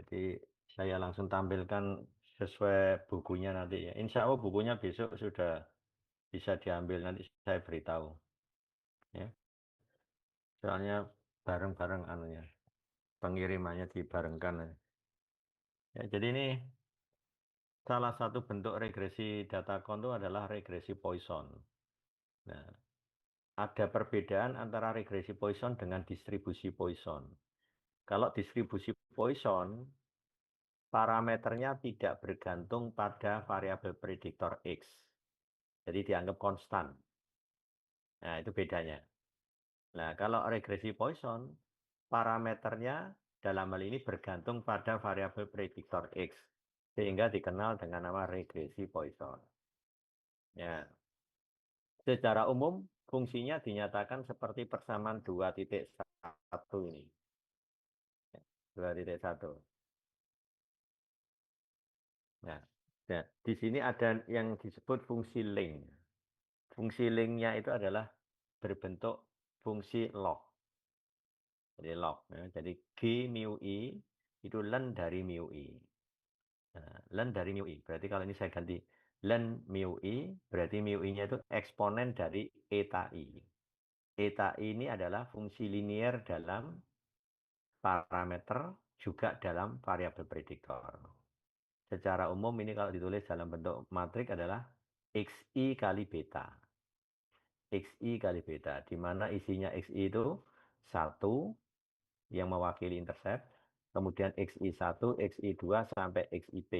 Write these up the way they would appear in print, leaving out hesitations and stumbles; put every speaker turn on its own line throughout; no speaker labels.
Jadi saya langsung tampilkan sesuai bukunya nanti ya. Insya Allah bukunya besok sudah bisa diambil, nanti saya beritahu ya. Soalnya bareng-bareng anunya, pengirimannya dibarengkan ya. Ya, jadi ini salah satu bentuk regresi data kontu adalah regresi Poisson. Nah, ada perbedaan antara regresi Poisson dengan distribusi Poisson. Kalau distribusi Poisson, parameternya tidak bergantung pada variabel prediktor X. Jadi dianggap konstan. Nah, itu bedanya. Nah, kalau regresi Poisson, parameternya dalam hal ini bergantung pada variabel prediktor X. Sehingga dikenal dengan nama regresi Poisson. Ya, secara umum, fungsinya dinyatakan seperti persamaan 2.1 ini. 2.1. Nah, ya, di sini ada yang disebut fungsi link. Fungsi linknya itu adalah berbentuk fungsi log. Jadi log. Ya. Jadi G mu I itu len dari mu I. Nah, len dari mu I. Berarti kalau ini saya ganti len mu I, berarti mu I-nya itu eksponen dari eta I. Eta I ini adalah fungsi linier dalam parameter, juga dalam variabel prediktor. Secara umum ini kalau ditulis dalam bentuk matrik adalah XI kali beta. XI kali beta, di mana isinya XI itu 1 yang mewakili intercept, kemudian XI1, XI2, sampai XIP.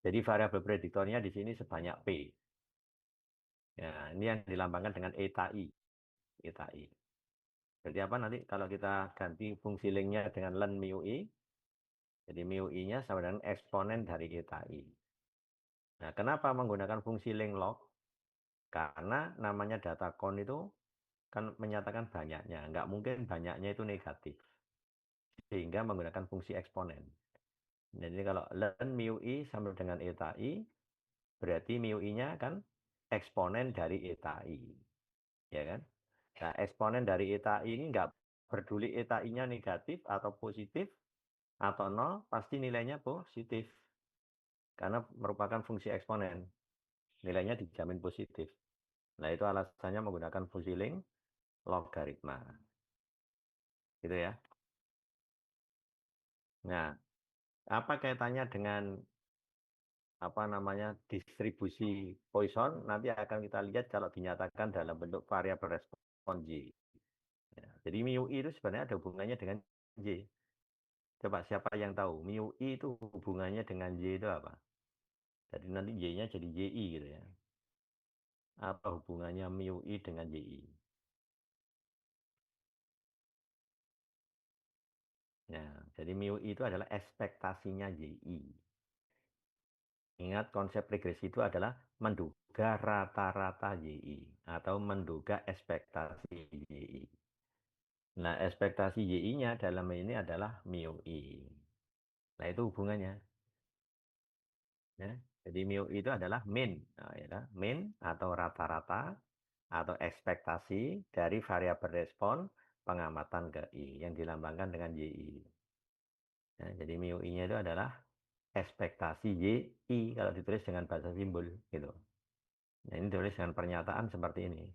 Jadi variabel prediktornya di sini sebanyak P. Ya, ini yang dilambangkan dengan eta I. Eta I. Jadi apa nanti kalau kita ganti fungsi linknya dengan len mu I, jadi mu I-nya sama dengan eksponen dari eta I. Nah, kenapa menggunakan fungsi link log? Karena namanya data con itu kan menyatakan banyaknya. Nggak mungkin banyaknya itu negatif. Sehingga menggunakan fungsi eksponen. Jadi kalau len mu I sama dengan eta I, berarti mu I-nya kan eksponen dari eta I. Ya kan? Nah, eksponen dari eta I ini nggak peduli eta I-nya negatif atau positif atau nol, pasti nilainya positif. Karena merupakan fungsi eksponen. Nilainya dijamin positif. Nah, itu alasannya menggunakan fungsi link logaritma. Gitu ya. Nah, apa kaitannya dengan apa namanya distribusi Poisson? Nanti akan kita lihat kalau dinyatakan dalam bentuk variabel respon Y. Ya, jadi mu I itu sebenarnya ada hubungannya dengan Y. Coba siapa yang tahu mu I itu hubungannya dengan Y itu apa? Jadi nanti Y-nya jadi YI gitu ya. Apa hubungannya mu I dengan YI? Ya, jadi mu I itu adalah ekspektasinya YI. Ingat konsep regresi itu adalah menduga rata-rata YI atau menduga ekspektasi YI. Nah, ekspektasi YI-nya dalam ini adalah mu I. Nah, itu hubungannya. Ya. Jadi mu I itu adalah min. Nah, ya, min atau rata-rata atau ekspektasi dari variabel respon pengamatan ke I yang dilambangkan dengan YI. Nah, jadi mu I-nya itu adalah ekspektasi YI kalau ditulis dengan bahasa simbol gitu. Nah, ini ditulis dengan pernyataan seperti ini.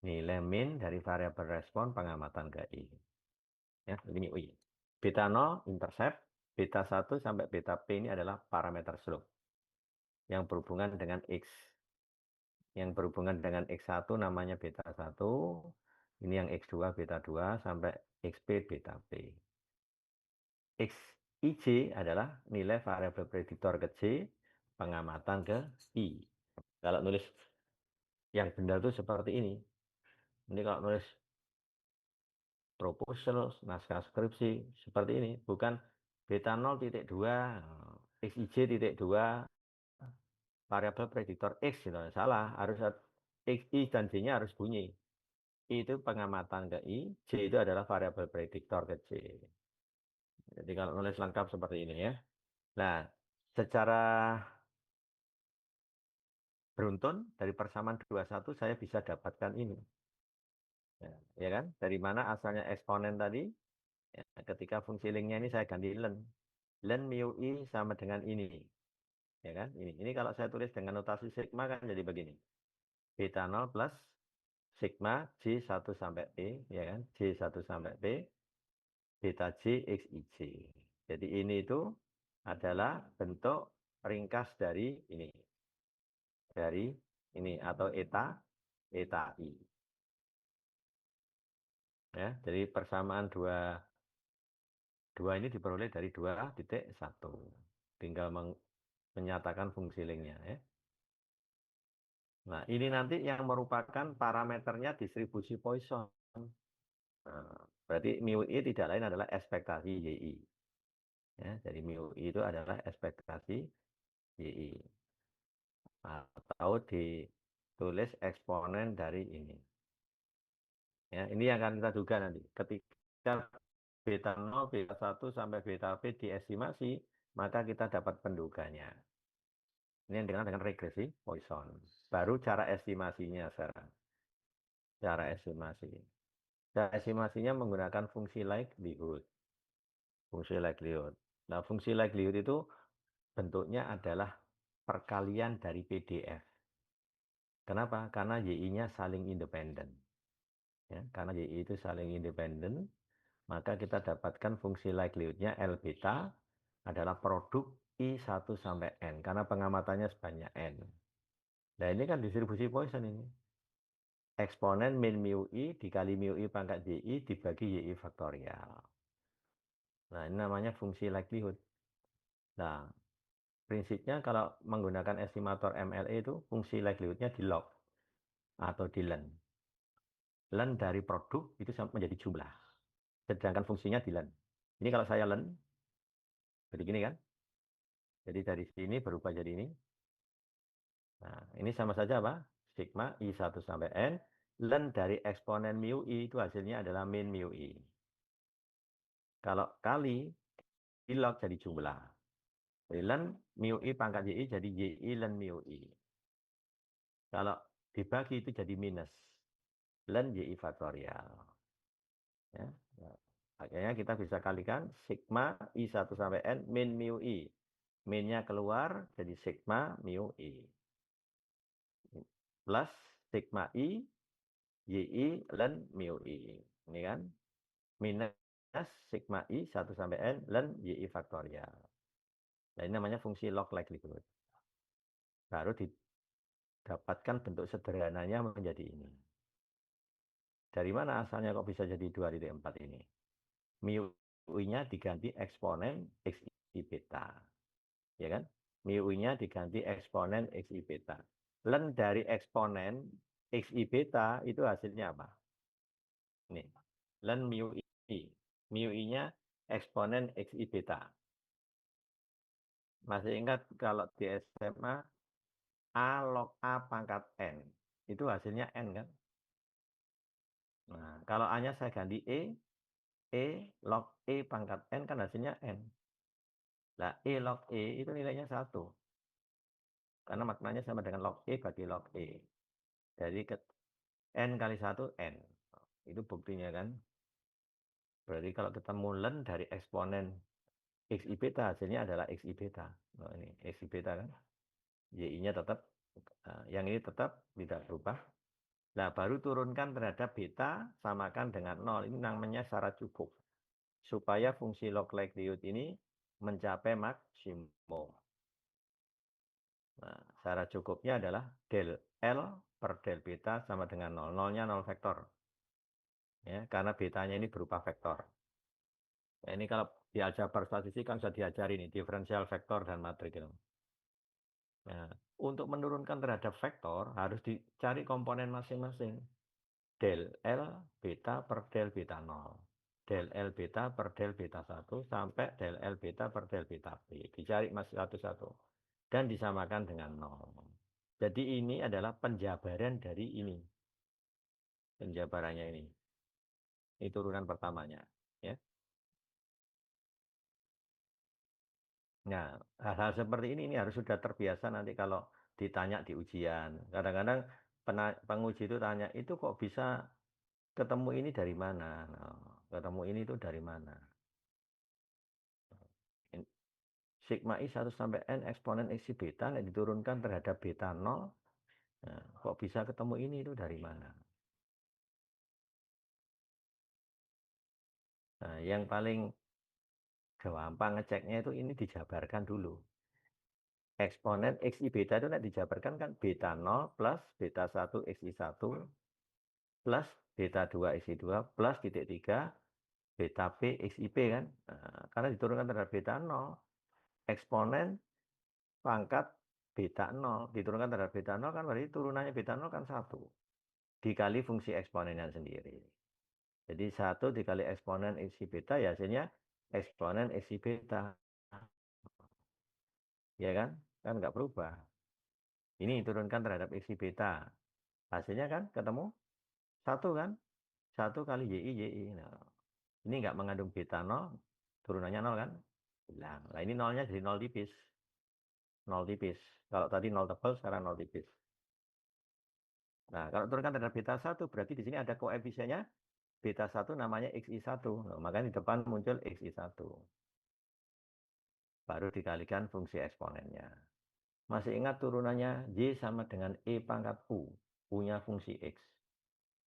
Nilai min dari variabel respon pengamatan ke I. Ya, ini mu I. Beta 0 intercept, beta 1 sampai beta P ini adalah parameter slope yang berhubungan dengan X. Yang berhubungan dengan X1 namanya beta 1. Ini yang X2 beta 2 sampai XP beta P. XIJ adalah nilai variabel prediktor ke J, pengamatan ke I. Kalau nulis yang benar itu seperti ini. Ini kalau nulis proposal, naskah skripsi, seperti ini. Bukan beta 0.2, XIJ.2, variabel prediktor X. Gitu. Salah, harus X, I, dan J-nya harus bunyi. I itu pengamatan ke I, J itu adalah variabel prediktor ke J. Jadi kalau nulis lengkap seperti ini ya. Nah, secara beruntun dari persamaan 21 saya bisa dapatkan ini. Ya, ya kan? Dari mana asalnya eksponen tadi? Ya, ketika fungsi linknya ini saya ganti len. Len mu i sama dengan ini. Ya kan? Ini kalau saya tulis dengan notasi sigma kan jadi begini. Beta 0 plus sigma J1 sampai P, ya kan? J1 sampai P, beta J X I J. Jadi ini itu adalah bentuk ringkas dari ini. Dari ini atau eta I. Ya, jadi persamaan dua ini diperoleh dari 2,1. Tinggal menyatakan fungsi linknya ya. Nah, ini nanti yang merupakan parameternya distribusi Poisson. Nah, berarti mu i tidak lain adalah ekspektasi YI. Ya, jadi mu i itu adalah ekspektasi YI. Atau ditulis eksponen dari ini. Ya, ini yang akan kita duga nanti. Ketika beta 0, beta 1 sampai beta P diestimasi, maka kita dapat penduganya. Ini yang dikenal dengan regresi Poisson. Baru cara estimasinya sekarang. Cara estimasi. Cara estimasinya menggunakan fungsi likelihood. Fungsi likelihood. Nah, fungsi likelihood itu bentuknya adalah perkalian dari PDF. Kenapa? Karena YI-nya saling independen. Ya, karena YI itu saling independen, maka kita dapatkan fungsi likelihood-nya L beta adalah produk I1 sampai N, karena pengamatannya sebanyak N. Nah, ini kan distribusi Poisson ini. Eksponen min mu I dikali mu I pangkat YI dibagi YI faktorial. Nah, ini namanya fungsi likelihood. Nah, prinsipnya kalau menggunakan estimator MLE itu fungsi likelihood-nya di log atau di len. Len dari produk itu menjadi jumlah. Sedangkan fungsinya di len. Ini kalau saya len, jadi gini kan. Jadi dari sini berubah jadi ini. Nah, ini sama saja apa? Sigma I1 sampai N. Len dari eksponen mu I itu hasilnya adalah min mu I. Kalau kali, di log jadi jumlah. Jadi len mu I pangkat YI jadi YI len mu I. Kalau dibagi itu jadi minus. Len YI faktorial. Ya. Nah, akhirnya kita bisa kalikan sigma I1 sampai N min mu I. Minnya keluar jadi sigma mu I. Plus sigma I, YI, len mu I. Ini kan. Minus sigma I 1 sampai N, len YI faktorial. Nah, ini namanya fungsi log likelihood. Baru didapatkan bentuk sederhananya menjadi ini. Dari mana asalnya kok bisa jadi 2,4 ini? Mu I-nya diganti eksponen XI beta. Ya kan? Mu I-nya diganti eksponen XI beta. Len dari eksponen XI beta itu hasilnya apa? Nih. Len mu I. Mu I-nya eksponen XI beta. Masih ingat kalau di SMA A log A pangkat N. Itu hasilnya N kan? Nah, kalau A-nya saya ganti E log E pangkat N kan hasilnya N. Nah, E log E itu nilainya 1. Karena maknanya sama dengan log E bagi log E. Jadi N kali 1, N. Itu buktinya kan. Berarti kalau kita mulen dari eksponen XI beta, hasilnya adalah XI beta. Nah, ini XI beta kan. YI-nya tetap, yang ini tetap tidak berubah. Nah, baru turunkan terhadap beta, samakan dengan 0. Ini namanya syarat cukup. Supaya fungsi log likelihood ini mencapai maksimum. Nah, syarat cukupnya adalah del L per del beta sama dengan 0. 0-nya 0 vektor. Ya, karena betanya ini berupa vektor. Nah, ini kalau di aljabar statistik kan sudah diajari nih, diferensial vektor dan matrik. Gitu. Nah, untuk menurunkan terhadap vektor harus dicari komponen masing-masing. Del L beta per del beta 0. Del L beta per del beta 1 sampai del L beta per del beta B. Dicari mas satu-satu. Dan disamakan dengan 0. Jadi ini adalah penjabaran dari ini. Penjabarannya ini. Ini turunan pertamanya. Ya. Nah, hal-hal seperti ini harus sudah terbiasa nanti kalau ditanya di ujian. Kadang-kadang penguji itu tanya, itu kok bisa ketemu ini dari mana? Nah, Ketemu ini itu dari mana? Sigma I 1 sampai N eksponen X beta yang diturunkan terhadap beta 0. Nah, kok bisa ketemu ini itu dari mana? Nah, yang paling gampang ngeceknya itu ini dijabarkan dulu. Eksponen XI beta itu nanti dijabarkan kan beta 0 plus beta 1 XI 1 plus beta 2 XI 2 plus titik 3 beta P XI P kan. Nah, karena diturunkan terhadap beta 0, eksponen pangkat beta 0 diturunkan terhadap beta 0 kan berarti turunannya beta 0 kan 1 dikali fungsi eksponennya sendiri. Jadi 1 dikali eksponen XI beta ya hasilnya eksponen XI beta. Ya kan? Kan nggak berubah. Ini diturunkan terhadap XI beta. Hasilnya kan ketemu 1 kan? 1 kali YI. Nah, ini nggak mengandung beta 0, turunannya 0 kan? Hilang. Nah ini nolnya jadi 0 tipis. 0 tipis. Kalau tadi 0 tebal, sekarang 0 tipis. Nah, kalau turunkan terhadap beta 1, berarti di sini ada koefisiennya beta 1 namanya XI1. Nah, makanya di depan muncul XI1. Baru dikalikan fungsi eksponennya. Masih ingat turunannya Y sama dengan E pangkat U. U-nya fungsi X.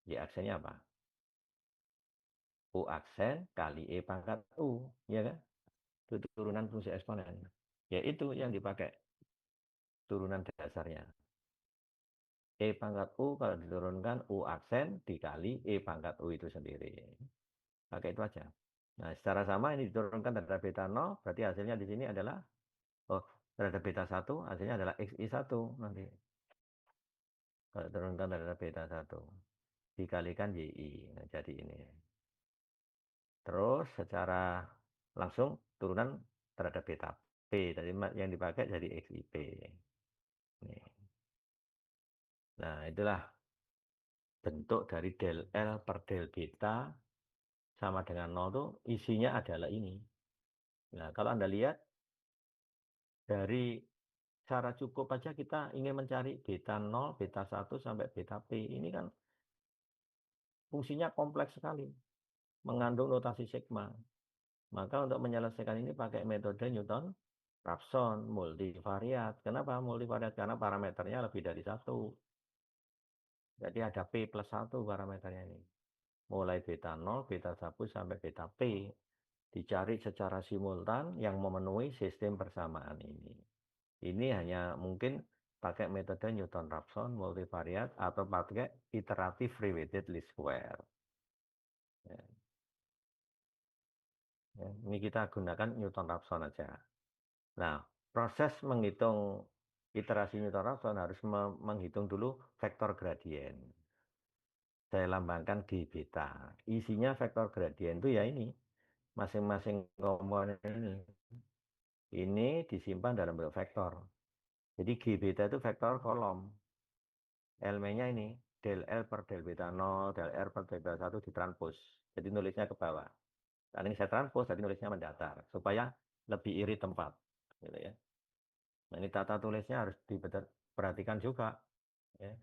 Y aksennya apa? U aksen kali E pangkat U. Ya kan? Itu turunan fungsi eksponen. Ya itu yang dipakai turunan dasarnya. E pangkat U kalau diturunkan U aksen dikali E pangkat U itu sendiri. Pakai itu aja. Nah, secara sama ini diturunkan terhadap beta 0, berarti hasilnya di sini adalah, terhadap beta 1, hasilnya adalah XI1 nanti. Kalau diturunkan terhadap beta 1. Dikalikan YI. Nah, jadi ini. Terus secara langsung turunan terhadap beta P. Tadi yang dipakai jadi XIP. Nih. Nah, itulah bentuk dari del L per del beta sama dengan 0 itu isinya adalah ini. Nah, kalau Anda lihat dari cara cukup aja kita ingin mencari beta 0, beta 1 sampai beta P. Ini kan fungsinya kompleks sekali, mengandung notasi sigma. Maka untuk menyelesaikan ini pakai metode Newton-Raphson multivariat. Kenapa multivariat? Karena parameternya lebih dari 1. Jadi ada P plus 1 parameternya ini. Mulai beta 0, beta 1 sampai beta P. Dicari secara simultan yang memenuhi sistem persamaan ini. Ini hanya mungkin pakai metode Newton-Raphson multivariat atau pakai iteratif free-weighted least square. Ya. Ya, ini kita gunakan Newton-Raphson aja. Nah, proses menghitung iterasi Newton-Raphson harus menghitung dulu vektor gradien. Saya lambangkan G beta. Isinya vektor gradien itu ya ini, masing-masing komponen ini. Ini disimpan dalam bentuk vektor. Jadi G beta itu vektor kolom. L-nya ini del L per del beta 0, del R per del beta 1 ditranspos. Jadi nulisnya ke bawah. Dan ini saya transpos, jadi nulisnya mendatar. Supaya lebih irit tempat. Gitu ya. Nah, ini tata tulisnya harus diperhatikan juga. Ya.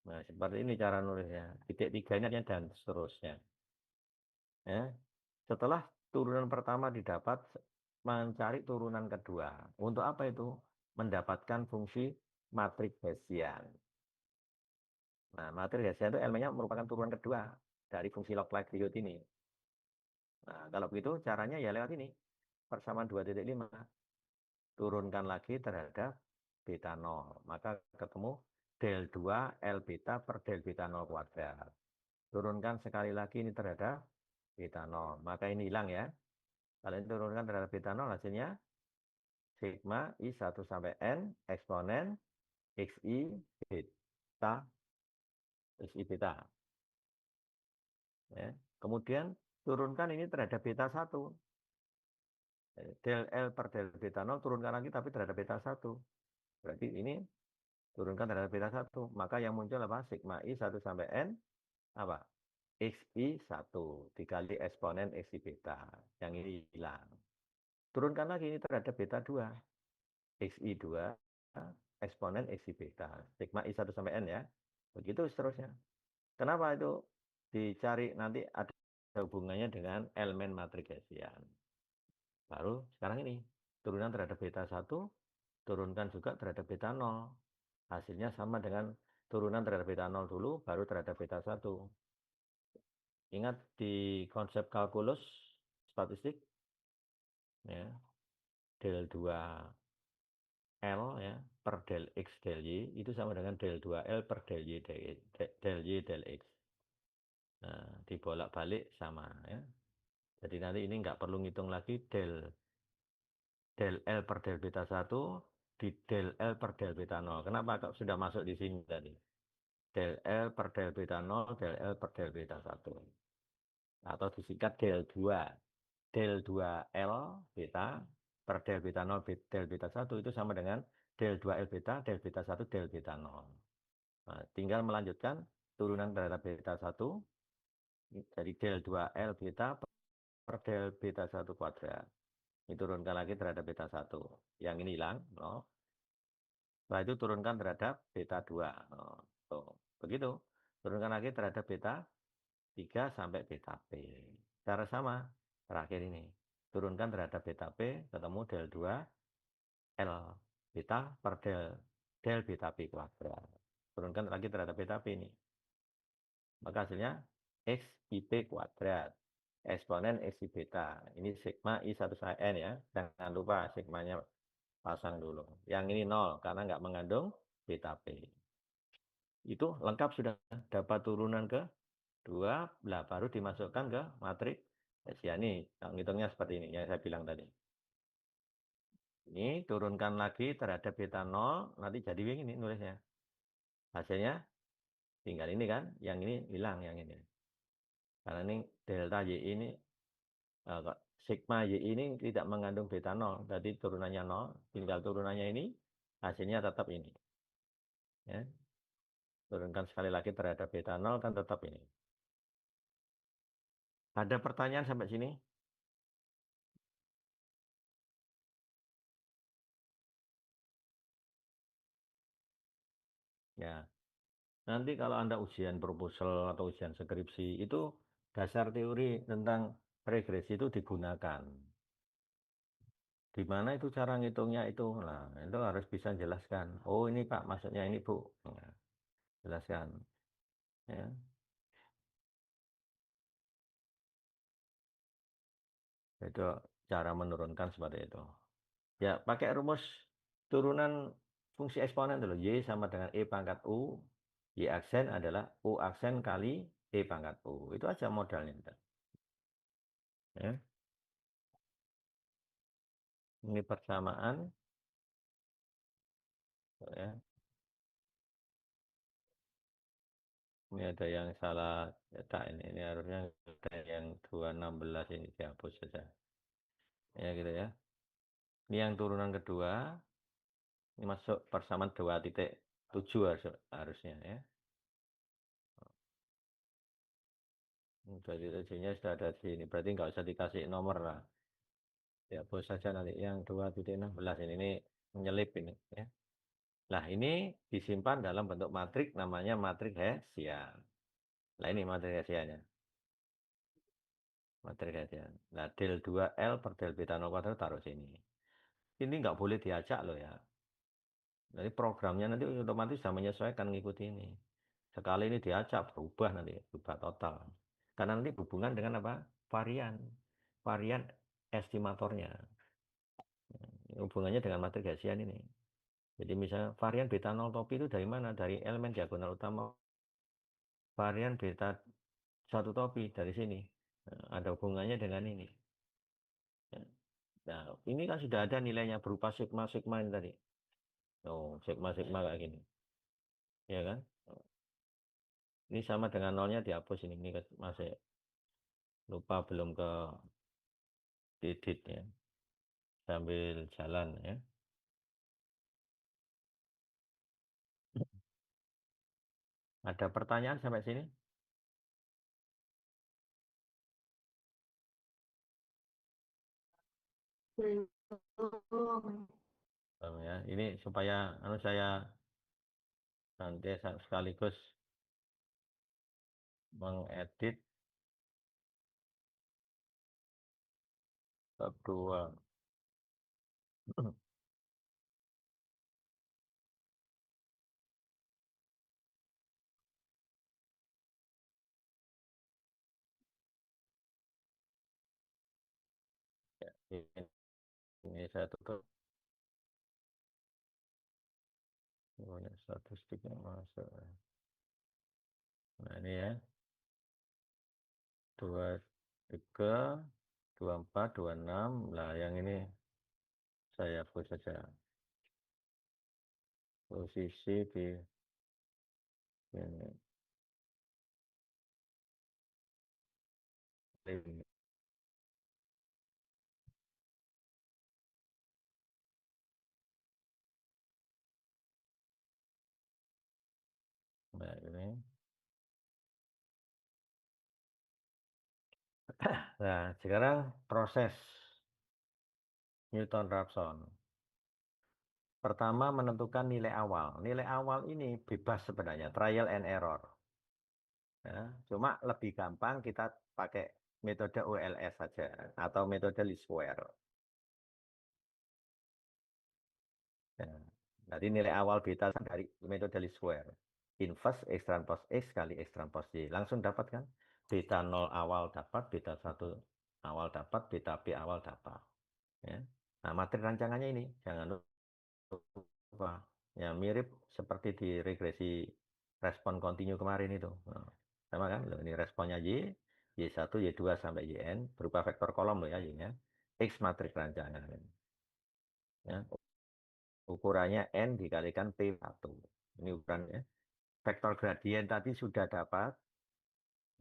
Nah, seperti ini cara nulisnya. Titik tiganya dan seterusnya. Ya. Setelah turunan pertama didapat, mencari turunan kedua. Untuk apa itu? Mendapatkan fungsi matrik Hessian. Nah, matrik Hessian itu elemennya merupakan turunan kedua dari fungsi log likelihood ini. Nah, kalau begitu caranya ya lewat ini. Persamaan 2,5. Turunkan lagi terhadap beta 0. Maka ketemu del 2 L beta per del beta 0 kuadrat. Turunkan sekali lagi ini terhadap beta 0. Maka ini hilang ya. Kalau ini turunkan terhadap beta 0 hasilnya sigma I 1 sampai N eksponen XI beta XI beta. Ya. Kemudian turunkan ini terhadap beta 1. Del L per del beta 0 turunkan lagi tapi terhadap beta 1. Berarti ini turunkan terhadap beta 1. Maka yang muncul apa? Sigma I 1 sampai N apa? XI1 dikali eksponen XI beta. Yang ini hilang. Turunkan lagi ini terhadap beta 2. XI2 eksponen XI beta. Sigma I1 sampai N ya. Begitu seterusnya. Kenapa itu dicari? Nanti ada hubungannya dengan elemen matriks Hessian. Baru sekarang ini turunan terhadap beta 1 turunkan juga terhadap beta 0. Hasilnya sama dengan turunan terhadap beta 0 dulu, baru terhadap beta 1. Ingat di konsep kalkulus statistik, ya, del 2L ya, per del X del Y itu sama dengan del 2L per del Y del Y del X. Nah, dibolak-balik sama ya. Jadi nanti ini nggak perlu ngitung lagi del L per del beta 1 di del L per del beta 0. Kenapa kok sudah masuk di sini tadi? Del L per del beta 0, del L per del beta 1. Atau disingkat del 2. Del 2L beta per del beta 0 del beta 1 itu sama dengan del 2L beta del beta 1 del beta 0. Nah, tinggal melanjutkan turunan terhadap beta 1 dari del 2L beta per del beta 1 kuadrat. Diturunkan lagi terhadap beta 1. Yang ini hilang, no. Setelah itu turunkan terhadap beta 2. No. Tuh. Begitu. Turunkan lagi terhadap beta 3 sampai beta P. Cara sama. Terakhir ini. Turunkan terhadap beta P, ketemu del 2 L beta per del beta P kuadrat. Turunkan lagi terhadap beta P ini. Maka hasilnya X IP kuadrat. Eksponen X I beta. Ini sigma I1N ya. Jangan lupa sigmanya pasang dulu. Yang ini 0 karena nggak mengandung beta P. Itu lengkap sudah. Dapat turunan ke 2, lah baru dimasukkan ke matriks Hessian. Ini ngitungnya seperti ini yang saya bilang tadi. Ini turunkan lagi terhadap beta 0, nanti jadi begini nulisnya. Hasilnya tinggal ini kan, yang ini hilang yang ini. Karena ini delta Y ini, sigma Y ini tidak mengandung beta 0, jadi turunannya 0, tinggal turunannya ini, hasilnya tetap ini. Ya. Turunkan sekali lagi terhadap beta 0 kan tetap ini. Ada pertanyaan sampai sini? Ya. Nanti kalau Anda ujian proposal atau ujian skripsi, itu dasar teori tentang regresi itu digunakan. Di mana itu cara ngitungnya itu? Nah, itu harus bisa jelaskan. Oh, ini Pak, maksudnya ini Bu. Nah, jelaskan. Ya. Itu cara menurunkan seperti itu. Ya, pakai rumus turunan fungsi eksponen dulu. Y sama dengan E pangkat U. Y aksen adalah U aksen kali E pangkat U. Itu aja modalnya. Ya. Ini persamaan. Ya. Ini ada yang salah cetak ini. Ini harusnya ada yang 216 ini dihapus saja. Ya gitu ya. Ini yang turunan kedua. Ini masuk persamaan 2,7 harusnya ya. 2,7-nya sudah ada di sini. Berarti nggak usah dikasih nomor lah. Dihapus saja nanti. Yang 2,16 ini menyelip ini ya. Nah ini disimpan dalam bentuk matriks namanya matriks Hessian. Nah ini matriks Hessiannya. Matriks Hessian. Nah del 2L per del beta 0 kuadrat taruh sini. Ini nggak boleh diacak loh ya. Jadi programnya nanti otomatis bisa menyesuaikan mengikuti ini. Sekali ini diacak berubah nanti, berubah total. Karena nanti hubungan dengan apa? Varian. Varian estimatornya. Hubungannya dengan matriks Hessian ini. Jadi misalnya varian beta 0 topi itu dari mana? Dari elemen diagonal utama. Varian beta 1 topi dari sini. Nah, ada hubungannya dengan ini. Nah, ini kan sudah ada nilainya berupa sigma-sigma ini tadi. Oh, sigma-sigma kayak gini. Ya kan? Ini sama dengan nolnya dihapus ini. Ini masih lupa belum ke edit ya. Sambil jalan ya. Ada pertanyaan sampai sini?
Belum.
Ya. Ini supaya saya nanti sekaligus mengedit bab 2. Ya, ini saya tutup. Banyak statistiknya masuk. Nah ini ya, 23, 24, 26. Nah yang ini saya hapus saja. Posisi di ini. Nah ini. Nah sekarang proses Newton-Raphson. Pertama menentukan nilai awal. Nilai awal ini bebas sebenarnya, trial and error. Ya, cuma lebih gampang kita pakai metode OLS saja atau metode least square. Ya. Jadi nilai awal beta dari metode least square. Inverse X transpose X kali X transpose Y. Langsung dapat kan? Beta 0 awal dapat, beta 1 awal dapat, beta P awal dapat. Ya. Nah, materi rancangannya ini. Jangan lupa. Ya, mirip seperti di regresi respon kontinu kemarin itu. Nah, sama kan? Loh, ini responnya Y, Y1, Y2 sampai Yn berupa vektor kolom loh ya, Y-nya. X matriks rancangan. Ya, ukurannya N dikalikan P1. Ini ukurannya. Vektor gradien tadi sudah dapat.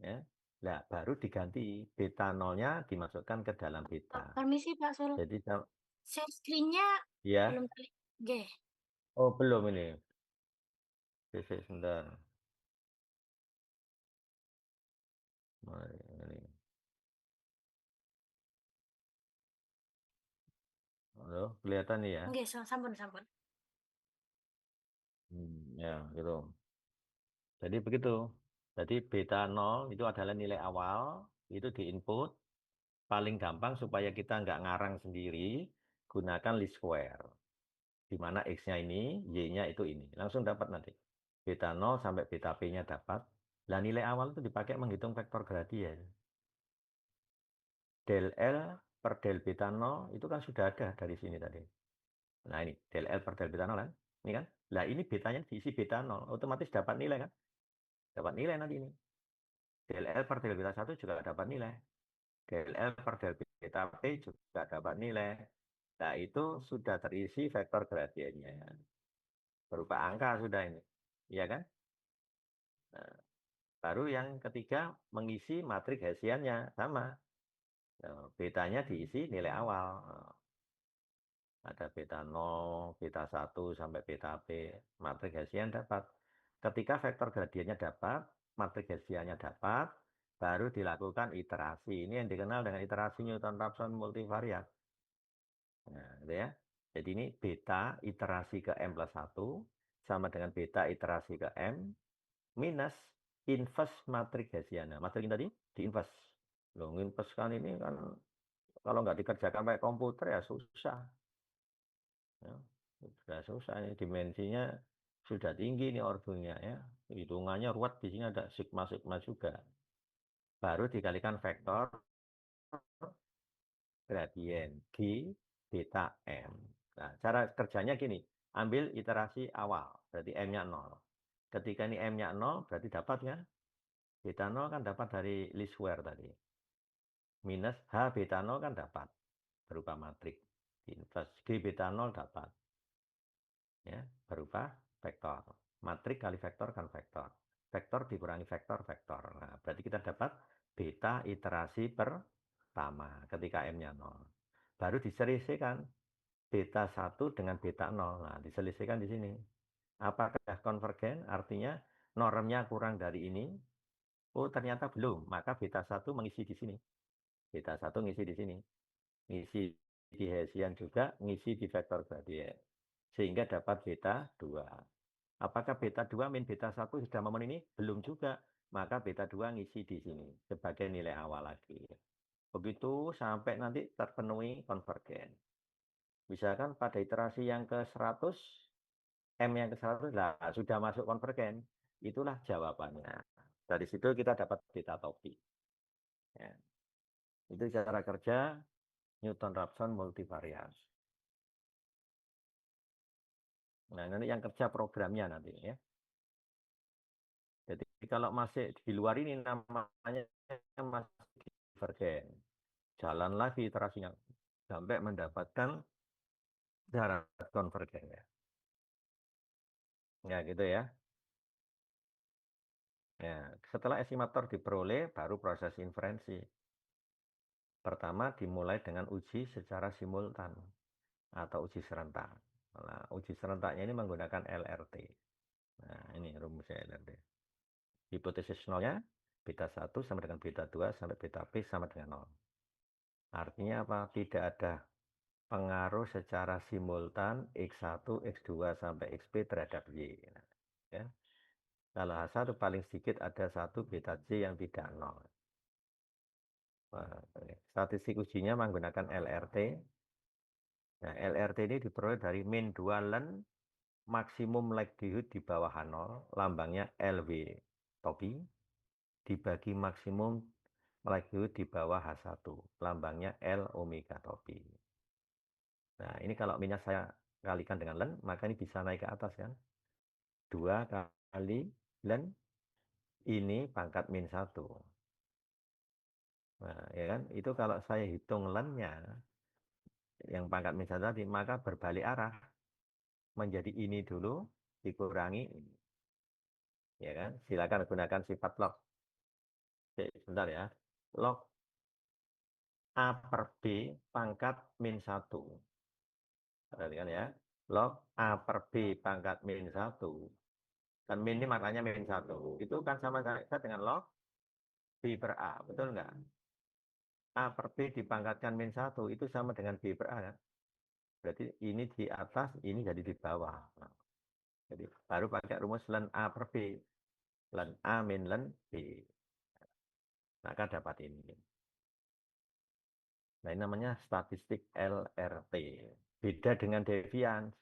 Ya. Nah, baru diganti beta nolnya dimasukkan ke dalam beta.
Permisi Pak Sul.
Jadi,
Share screen-nya
ya.
belum klik G.
Oh, belum ini. Sebentar. Mari, ini. Halo, kelihatan nih ya?
Oke, sampun, sampun.
Ya, gitu. Jadi begitu. Jadi beta 0 itu adalah nilai awal, itu diinput. Paling gampang supaya kita nggak ngarang sendiri, gunakan least square. Di mana X-nya ini, Y-nya itu ini. Langsung dapat nanti. Beta 0 sampai beta P-nya dapat. Nah, nilai awal itu dipakai menghitung vektor gradien. Del L per del beta 0 itu kan sudah ada dari sini tadi. Nah, ini del L per del beta 0 kan. Ini kan. Nah, ini betanya diisi beta 0. Otomatis dapat nilai kan. Dapat nilai nanti ini. Del L per del beta 1 juga dapat nilai. Del L per del beta P juga dapat nilai. Nah, itu sudah terisi vektor gradiennya. Berupa angka sudah ini. Iya kan? Nah, baru yang ketiga mengisi matriks Hessiannya sama. Nah, betanya diisi nilai awal. Nah, ada beta 0, beta 1 sampai beta P. Matriks Hessian dapat. Ketika vektor gradiennya dapat, matriks Hessiannya dapat, baru dilakukan iterasi. Ini yang dikenal dengan iterasi Newton-Raphson multivariat. Nah, gitu ya. Jadi ini beta iterasi ke M plus 1 sama dengan beta iterasi ke M minus inverse matriks Hessian. Nah, matriks tadi di inverse. Loh, inverse kan ini kan kalau nggak dikerjakan pakai komputer ya susah. Ya, sudah susah ini dimensinya sudah tinggi nih ordonya ya. Hitungannya ruwet di sini ada sigma-sigma juga. Baru dikalikan vektor gradien G beta M. Nah, cara kerjanya gini, ambil iterasi awal, berarti M-nya 0. Ketika ini M-nya 0, berarti dapat ya. Beta 0 kan dapat dari least square tadi. Minus H beta 0 kan dapat berupa matriks. Inverse G beta 0 dapat. Ya, berupa vektor. Matrik kali vektor kan vektor. Vektor dikurangi vektor, vektor. Nah, berarti kita dapat beta iterasi pertama ketika M-nya 0. Baru diselisihkan beta 1 dengan beta 0. Nah, diselisihkan di sini. Apakah konvergen? Artinya normnya kurang dari ini. Oh, ternyata belum. Maka beta 1 mengisi di sini. Beta 1 ngisi di sini. Ngisi di Hessian juga, ngisi di vektor gradien. Sehingga dapat beta 2. Apakah beta 2 min beta 1 sudah memenuhi ini? Belum juga. maka beta 2 ngisi di sini sebagai nilai awal lagi. Begitu sampai nanti terpenuhi konvergen. Misalkan pada iterasi yang ke-100, M yang ke-100, lah sudah masuk konvergen. Itulah jawabannya. Dari situ kita dapat beta topik. Ya. Itu cara kerja Newton-Raphson multivariate. Nah, nanti yang kerja programnya nanti ya. Jadi kalau masih di luar ini namanya masih divergen. Jalan lagi iterasinya sampai mendapatkan darat konvergen ya. Ya gitu ya. Ya, setelah estimator diperoleh baru proses inferensi. Pertama dimulai dengan uji secara simultan atau uji serentak. Nah, uji serentaknya ini menggunakan LRT. Nah, ini rumusnya LRT. Hipotesis nolnya beta 1 sama dengan beta 2 sampai beta P sama dengan 0. Artinya apa? Tidak ada pengaruh secara simultan X1, X2 sampai XP terhadap Y. Nah, ya. Kalau H1 paling sedikit ada 1 beta J yang tidak 0. Nah, statistik ujinya menggunakan LRT. Nah, LRT ini diperoleh dari min 2 len maksimum likelihood di bawah H0, lambangnya LW topi, dibagi maksimum likelihood di bawah H1, lambangnya L omega topi. Nah, ini kalau minyak saya kalikan dengan len, maka ini bisa naik ke atas kan. 2 kali len, ini pangkat min 1. Nah, ya kan, itu kalau saya hitung lennya, yang pangkat min 1 tadi, maka berbalik arah. Menjadi ini dulu, dikurangi ini. Ya kan, silakan gunakan sifat log. Oke, sebentar ya. Log A per B pangkat min 1. Perhatikan ya. Log A per B pangkat min 1. Dan min ini maknanya min 1. Itu kan sama saja dengan log B per A. Betul nggak? A per B dipangkatkan min 1. Itu sama dengan B per A. Kan? Berarti ini di atas, ini jadi di bawah. Nah, jadi baru pakai rumus len A per B. Len A min len B. Maka dapat ini. Nah, ini namanya statistik LRT. Beda dengan deviance.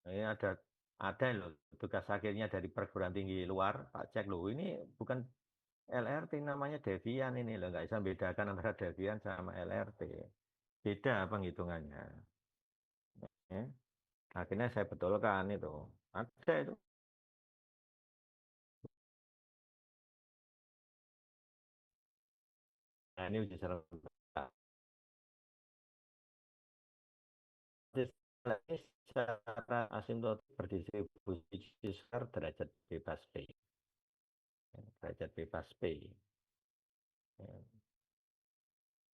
Ini ada loh tugas akhirnya dari perguruan tinggi luar, Pak cek loh, ini bukan LRT namanya devian ini loh, nggak bisa bedakan antara devian sama LRT. Beda penghitungannya. Ya. Akhirnya saya betulkan itu. Ada itu. Nah, ini uji serentak. Secara asintotik berdistribusi square derajat bebas P. Derajat bebas P. Ya.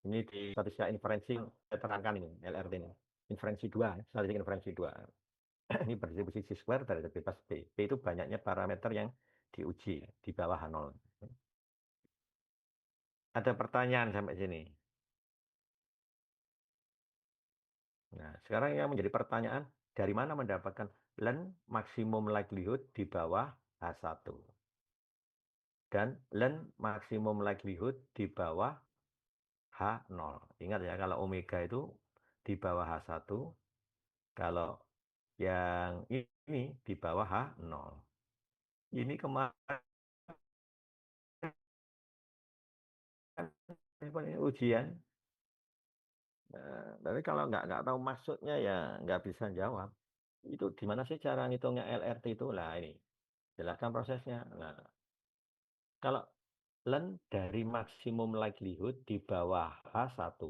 Ini di statistika inferensi saya terangkan ini, LRT ini. Inferensi 2, statistik inferensi 2. Ini berdistribusi C square derajat bebas P. P itu banyaknya parameter yang diuji di bawah H0. Ada pertanyaan sampai sini? Nah, sekarang yang menjadi pertanyaan, dari mana mendapatkan len maksimum likelihood di bawah H1? Dan len maksimum likelihood di bawah H0. Ingat ya, kalau omega itu di bawah H1, kalau yang ini di bawah H0. Ini kemarin ujian. Nah, tapi kalau nggak tahu maksudnya ya nggak bisa jawab. Itu gimana sih cara ngitungnya LRT itu? Lah ini, jelaskan prosesnya. Nah, kalau len dari maksimum likelihood di bawah H1,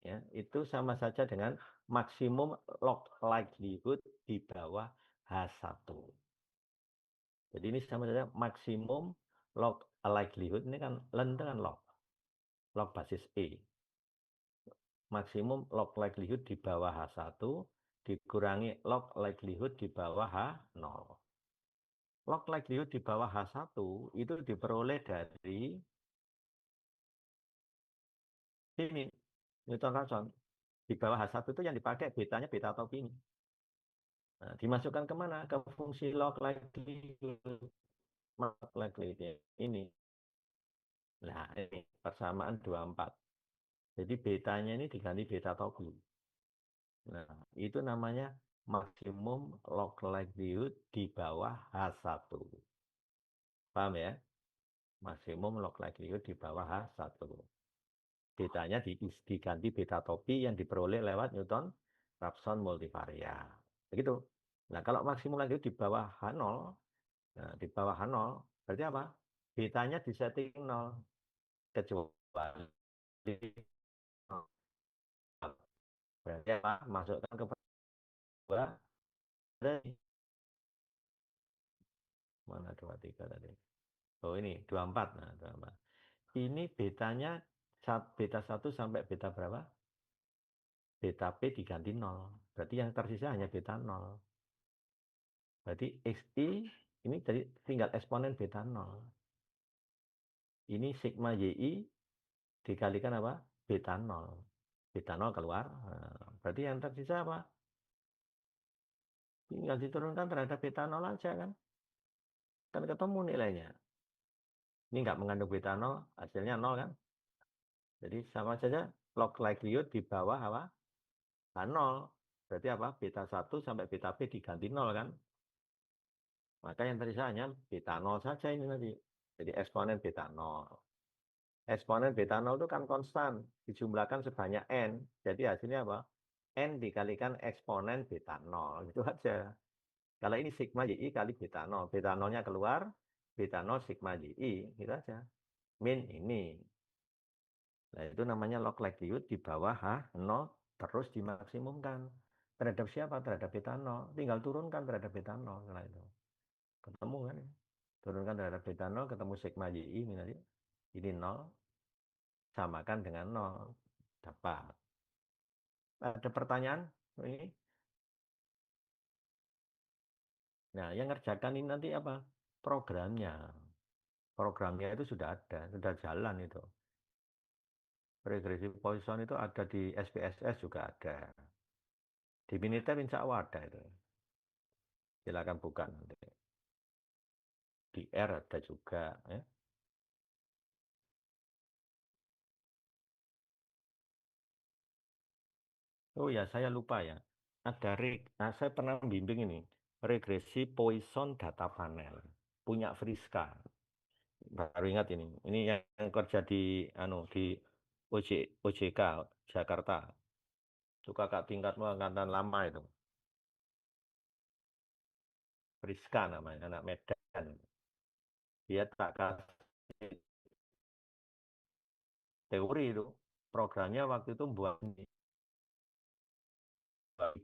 ya, itu sama saja dengan maksimum log likelihood di bawah H1. Jadi ini sama saja maksimum log likelihood, ini kan len itu kan log basis E. Maksimum log likelihood di bawah H1 dikurangi log likelihood di bawah H0. Log likelihood di bawah H1 itu diperoleh dari ini, Newton-Raphson. Di bawah H1 itu yang dipakai betanya beta atau ini. Nah, dimasukkan kemana? Ke fungsi log likelihood. log likelihood ini. Nah, ini persamaan 24. Jadi betanya ini diganti beta topi. Nah, itu namanya maksimum log likelihood di bawah H1. Paham ya? Maksimum log likelihood di bawah H1. Betanya diganti beta topi yang diperoleh lewat Newton-Raphson multivariat. Begitu. Nah, kalau maksimum likelihood di bawah H0, nah, di bawah H0, berarti apa? Betanya disetting 0. Kecuali berarti apa? Masukkan ke dua, mana 23 tadi? Oh ini 24. Nah, 24. Ini betanya beta 1 sampai beta berapa? Beta P diganti 0. Berarti yang tersisa hanya beta 0. Berarti XI ini jadi tinggal eksponen beta 0. Ini sigma YI dikalikan apa? Beta 0. Beta 0 keluar. Nah, berarti yang tersisa apa? Tinggal diturunkan terhadap beta 0 aja kan. Kan ketemu nilainya. Ini nggak mengandung beta 0, hasilnya 0 kan. Jadi sama saja log likelihood di bawah apa? H0. Berarti apa? Beta 1 sampai beta P diganti 0 kan. Maka yang tersisa hanya beta 0 saja ini nanti. Jadi eksponen beta 0. Eksponen beta 0 itu kan konstan. Dijumlahkan sebanyak N. Jadi hasilnya apa? N dikalikan eksponen beta 0. Itu aja. Kalau ini sigma YI kali beta 0. Beta 0-nya keluar. Beta 0 sigma YI. Gitu aja. Min ini. Nah, itu namanya log likelihood di bawah H0 terus dimaksimumkan. Terhadap siapa? Terhadap beta 0. Tinggal turunkan terhadap beta 0. Setelah itu. Ketemu kan? Turunkan terhadap beta 0, ketemu sigma YI ini nanti. Ini 0. Samakan dengan 0. Dapat. Ada pertanyaan? Ini? Nah, yang ngerjakan ini nanti apa? Programnya. Programnya itu sudah ada, sudah jalan itu. Regresi Poisson itu ada di SPSS juga ada. Di Minitab insya Allah ada itu. Silakan buka nanti. Di R ada juga. Ya. Oh ya, saya lupa ya. Saya pernah bimbing ini. Regresi Poisson data panel. Punya Friska. Baru ingat ini. Ini yang kerja di OJK Jakarta. Itu kakak tingkat angkatan lama itu. Friska namanya, anak Medan. Dia tak kasih teori itu. Programnya waktu itu buat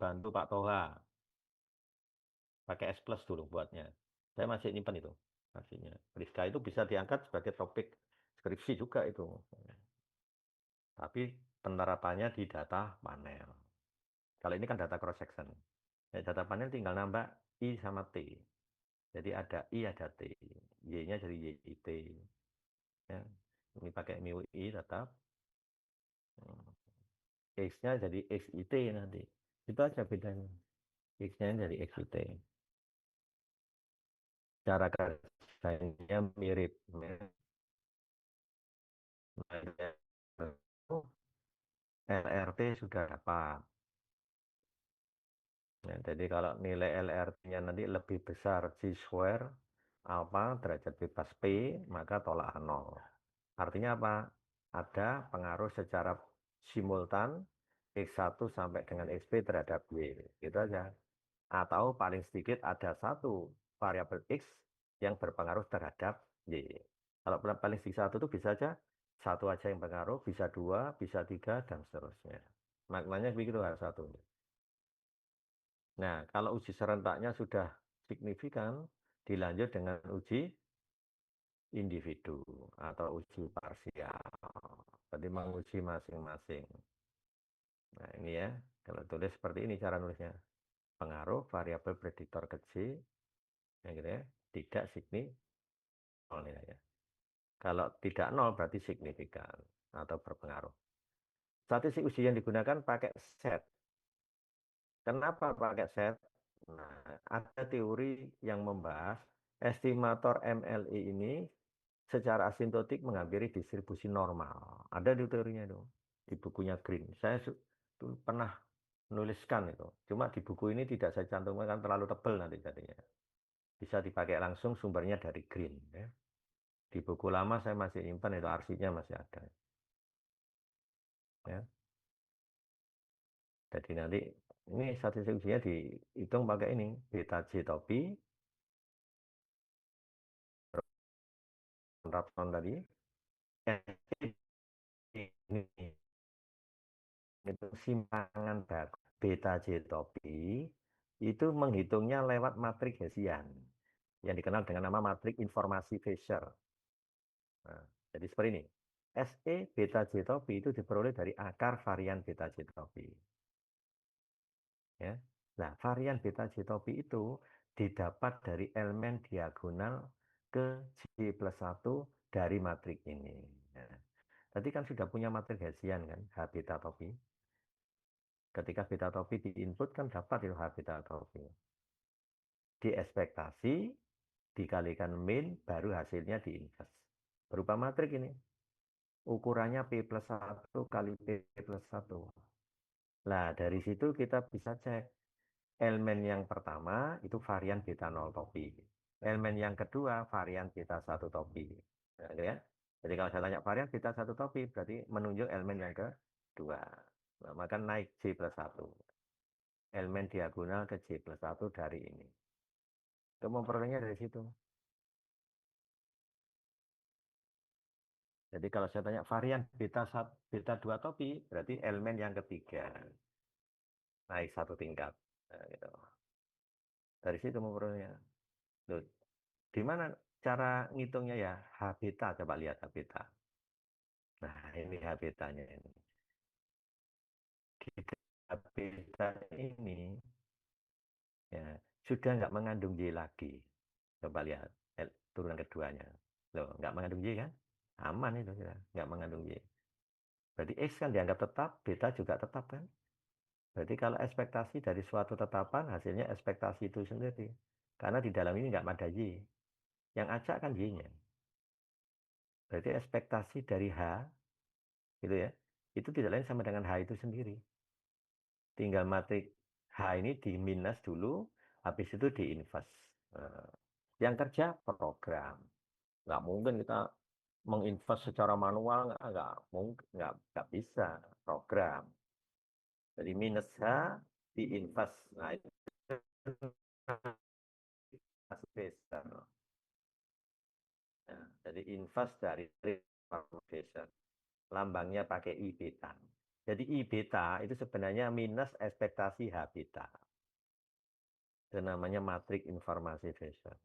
bantu Pak Toha. Pakai S plus dulu buatnya. Saya masih nyimpan itu hasilnya. Friska itu bisa diangkat sebagai topik skripsi juga itu. Tapi penerapannya di data panel. Kalau ini kan data cross section. Ya, data panel tinggal nambah I sama T. Jadi ada I, ada T. Y-nya jadi YIT. Ya. Ini pakai mu I tetap. X-nya jadi XIT nanti. Itu aja bedanya. X-nya jadi XIT. Cara kerjanya mirip. LRT sudah dapat. Ya, jadi kalau nilai LRT-nya nanti lebih besar G square alpha derajat bebas P, maka tolak 0. Artinya apa? Ada pengaruh secara simultan X1 sampai dengan XP terhadap Y. Gitu aja. Atau paling sedikit ada satu variabel X yang berpengaruh terhadap Y. Kalau paling sedikit satu itu bisa aja satu aja yang pengaruh, bisa dua, bisa tiga, dan seterusnya. Maknanya begitu H1. Nah, kalau uji serentaknya sudah signifikan, dilanjut dengan uji individu atau uji parsial. Berarti menguji masing-masing. Nah, ini ya, kalau tulis seperti ini cara nulisnya. Pengaruh variabel prediktor kecil, ya gitu ya, tidak signifikan nilainya. Kalau tidak nol berarti signifikan atau berpengaruh. Statistik uji yang digunakan pakai set. Kenapa pakai set? Nah, ada teori yang membahas estimator MLE ini secara asintotik menghampiri distribusi normal. Ada di teorinya itu, di bukunya Green. Saya pernah menuliskan itu. Cuma di buku ini tidak saya cantumkan, kan terlalu tebal nanti jadinya. Bisa dipakai langsung, sumbernya dari Green. Ya. Di buku lama saya masih nyimpan itu, arsipnya masih ada. Ya. Jadi nanti ini statistik ujinya dihitung pakai ini, beta J topi, Rapson tadi, ini itu simpangan baku beta J topi itu menghitungnya lewat matrik Hessian yang dikenal dengan nama matrik informasi Fisher. Nah, jadi seperti ini. SE beta J topi itu diperoleh dari akar varian beta J topi. Ya. Nah, varian beta J topi itu didapat dari elemen diagonal ke J plus 1 dari matrik ini. Nah, tadi kan sudah punya matrik Hessian kan, H beta topi. Ketika beta topi di input kan dapat itu H beta topi. Di ekspektasi dikalikan min baru hasilnya di invers. Berupa matrik ini. Ukurannya P plus 1 kali P plus 1. Nah, dari situ kita bisa cek elemen yang pertama itu varian beta 0 topi. Elemen yang kedua varian beta 1 topi. Nah, ya. Jadi kalau saya tanya varian beta 1 topi berarti menunjuk elemen yang kedua. Nah, maka naik J plus 1. Elemen diagonal ke J plus 1 dari ini. Itu memperolehnya dari situ. Jadi kalau saya tanya varian beta 2 topi, berarti elemen yang ketiga. Naik satu tingkat. Nah, gitu. Dari situ memperolehnya. Loh, di mana cara ngitungnya ya? H beta, coba lihat H beta. Nah, ini H betanya ini. Di H beta ini ya, sudah nggak mengandung Y lagi. Coba lihat turunan keduanya. Loh, nggak mengandung Y kan? Aman itu sudah, nggak mengandung Y. Berarti X kan dianggap tetap, beta juga tetap kan? Berarti kalau ekspektasi dari suatu tetapan, hasilnya ekspektasi itu sendiri. Karena di dalam ini nggak ada Y. Yang acak kan Y-nya. Berarti ekspektasi dari H, gitu ya, itu tidak lain sama dengan H itu sendiri. Tinggal matrik H ini di minus dulu, habis itu di invers. Yang kerja program. Nggak mungkin kita menginvest secara manual, nggak mungkin, nggak bisa. Program. Jadi minus H di invest. Nah, itu spacer. Nah, jadi invest dari propagation. Lambangnya pakai I beta. Jadi I beta itu sebenarnya minus ekspektasi H beta. Itu namanya matrik informasi Fisher.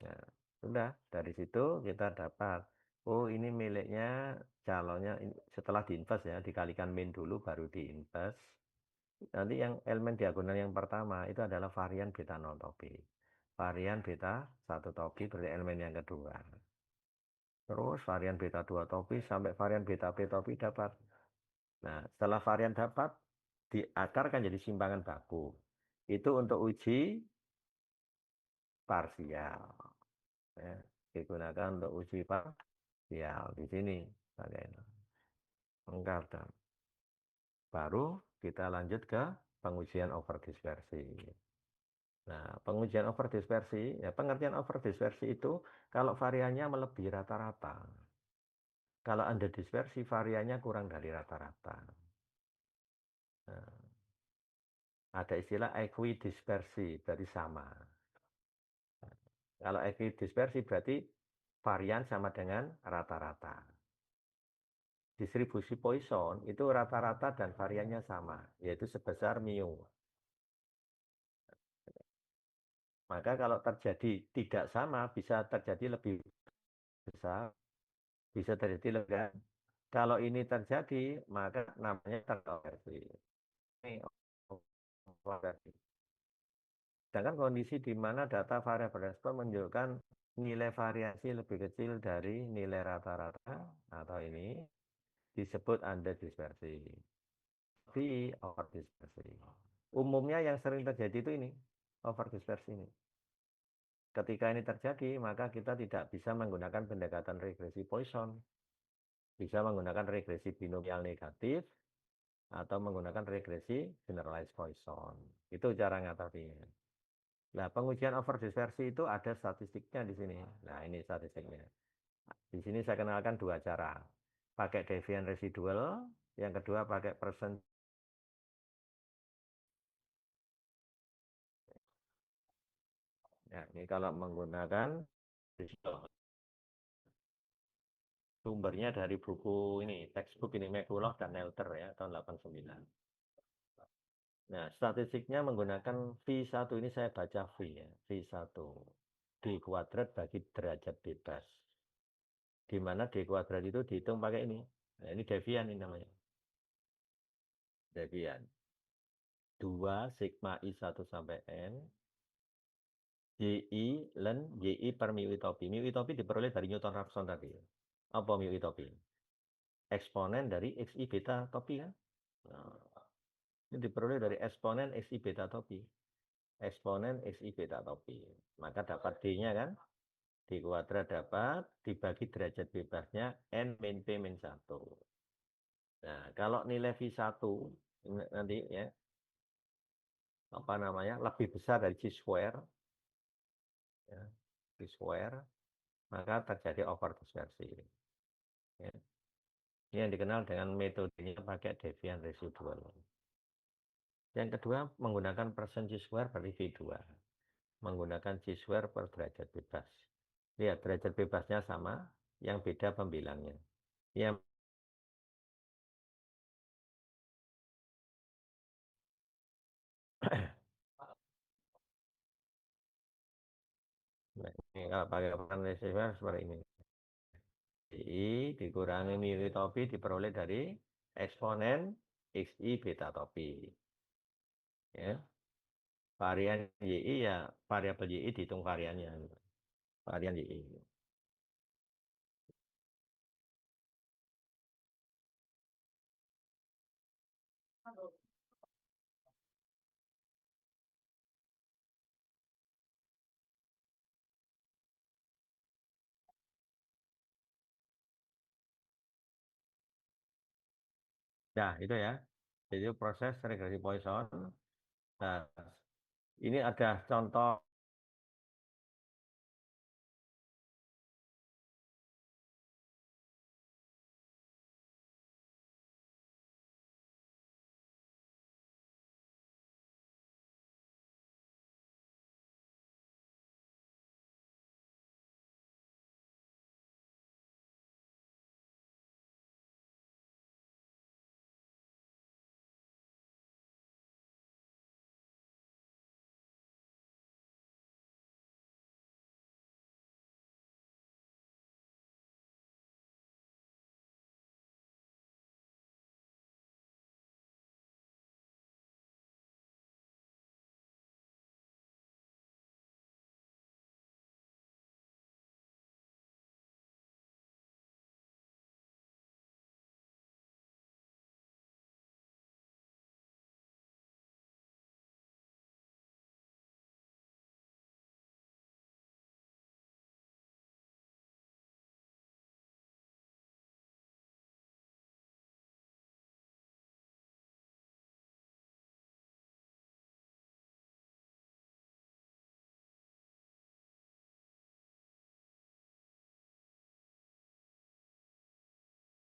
Nah, sudah dari situ kita dapat, oh ini miliknya calonnya setelah diinvest ya, dikalikan min dulu baru diinvest. Nanti yang elemen diagonal yang pertama itu adalah varian beta 0 topi. Varian beta 1 topi berarti elemen yang kedua. Terus varian beta 2 topi sampai varian beta P topi dapat. Nah, setelah varian dapat, diakarkan jadi simpangan baku. Itu untuk uji parsial. Ya, digunakan untuk uji parsial. Di sini. Lengkap. Baru kita lanjut ke pengujian overdispersi. Nah, pengujian overdispersi, ya pengertian overdispersi itu kalau variannya melebihi rata-rata. Kalau Anda dispersi, variannya kurang dari rata-rata. Nah, ada istilah equidispersi, berarti sama. Kalau equidispersi berarti varian sama dengan rata-rata. Distribusi Poisson itu rata-rata dan variannya sama, yaitu sebesar mu. Maka kalau terjadi tidak sama, bisa terjadi lebih besar, bisa terjadi lebih. Kalau ini terjadi, maka namanya terkonversi. Ini overconversi. Sedangkan kondisi di mana data variabel respon menunjukkan nilai variasi lebih kecil dari nilai rata-rata atau ini disebut underdispersi. Tapi overdispersi. Umumnya yang sering terjadi itu ini, overdispersi ini. ketika ini terjadi, maka kita tidak bisa menggunakan pendekatan regresi Poisson. Bisa menggunakan regresi binomial negatif atau menggunakan regresi generalized Poisson. Itu cara ngatasinnya. Nah, pengujian overdispersi itu ada statistiknya di sini. Nah, ini statistiknya. Di sini saya kenalkan dua cara. Pakai devian residual, yang kedua pakai percent. Ya, ini kalau menggunakan sumbernya dari buku ini, textbook ini McCulloch dan Nelter ya, tahun 89. Nah, statistiknya menggunakan V1 ini saya baca V ya, V1. D kuadrat bagi derajat bebas. Di mana D kuadrat itu dihitung pakai ini. Nah, ini devian ini namanya. Devian. 2 sigma I1 sampai N YI len YI per mu itopi. Mu itopi diperoleh dari Newton-Raphson tadi. Apa mu itopi? Eksponen dari XI beta topi kan? Nah, ini diperoleh dari eksponen XI beta topi. Eksponen XI beta topi. Maka dapat D-nya kan? D kuadrat dapat dibagi derajat bebasnya N min P min 1. Nah, kalau nilai V1 nanti ya, apa namanya, lebih besar dari C square, ya, C square, maka terjadi overdispersi. Ya. Ini yang dikenal dengan metodenya pakai devian residual. Yang kedua, menggunakan persen C square berarti V2. Menggunakan C square per derajat bebas. Lihat, derajat bebasnya sama, yang beda pembilangnya. Yang nah, ini kalau pakai persen residual seperti ini. I dikurangi mu topi diperoleh dari eksponen XI beta topi. Ya. Varian YI ya variabel YI dihitung variannya. Varian YI. Nah, itu ya. Jadi proses regresi Poisson. Nah, ini ada contoh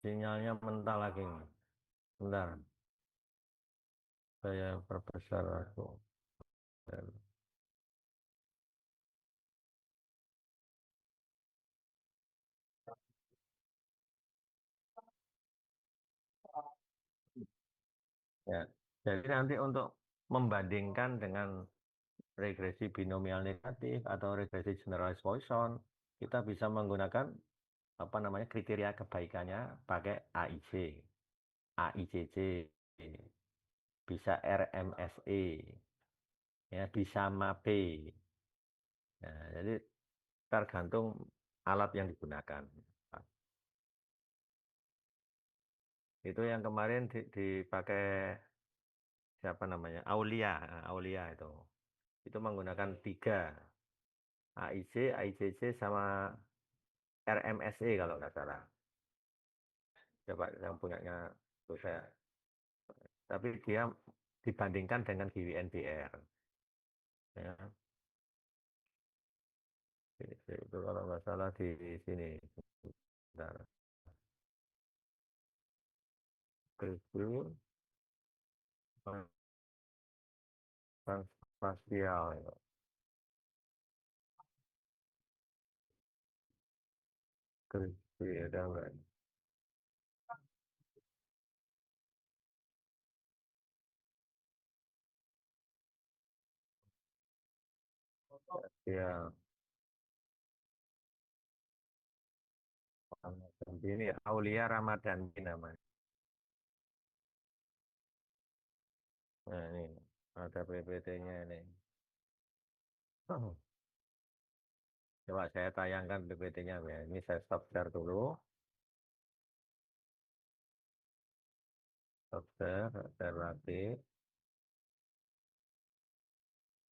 sinyalnya mentah lagi. Bentar, saya perbesar aku. Ya. Jadi nanti untuk membandingkan dengan regresi binomial negatif atau regresi generalized Poisson, kita bisa menggunakan apa namanya kriteria kebaikannya pakai AIC, AICC, bisa RMSE, ya bisa MAPE. Nah, jadi tergantung alat yang digunakan. Itu yang kemarin dipakai siapa namanya Aulia, Aulia itu menggunakan 3. AIC, AICC sama RMSE kalau nggak salah. Coba yang punyanya tuh saya. Tapi dia dibandingkan dengan GWNBR. Ya, itu kalau nggak salah di sini. Bentar. Kripto, bank spasial, ya. Kripto, ada nggak? Ya, ini Aulia Ramadhani namanya. Nah, ini ada PPT-nya ini. Coba saya tayangkan PPT-nya ya. Ini saya stop share dulu. Stop share lagi.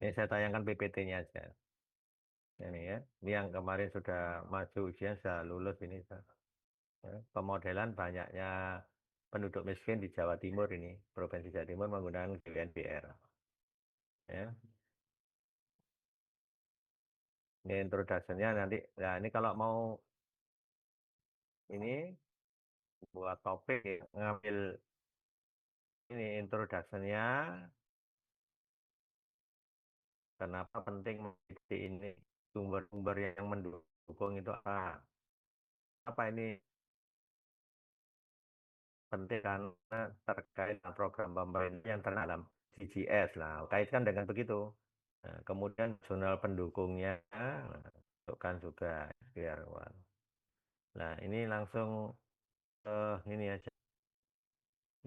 Ini saya tayangkan PPT-nya aja. Ini ya. Ini yang kemarin sudah maju ujian, sudah lulus ini. Ya. Pemodelan banyaknya penduduk miskin di Jawa Timur ini. Provinsi Jawa Timur menggunakan GWNBR. Ya. Ini introduction-nya nanti. Nah, ini kalau mau ini buat topik ngambil ini introduction-nya. Kenapa penting memiliki ini sumber-sumber yang mendukung itu apa ini penting karena terkait dengan program pemerintah yang terdalam CGS lah, kaitkan dengan begitu. Nah, kemudian jurnal pendukungnya, nah, masukkan juga biar wah. Nah, ini langsung ini aja.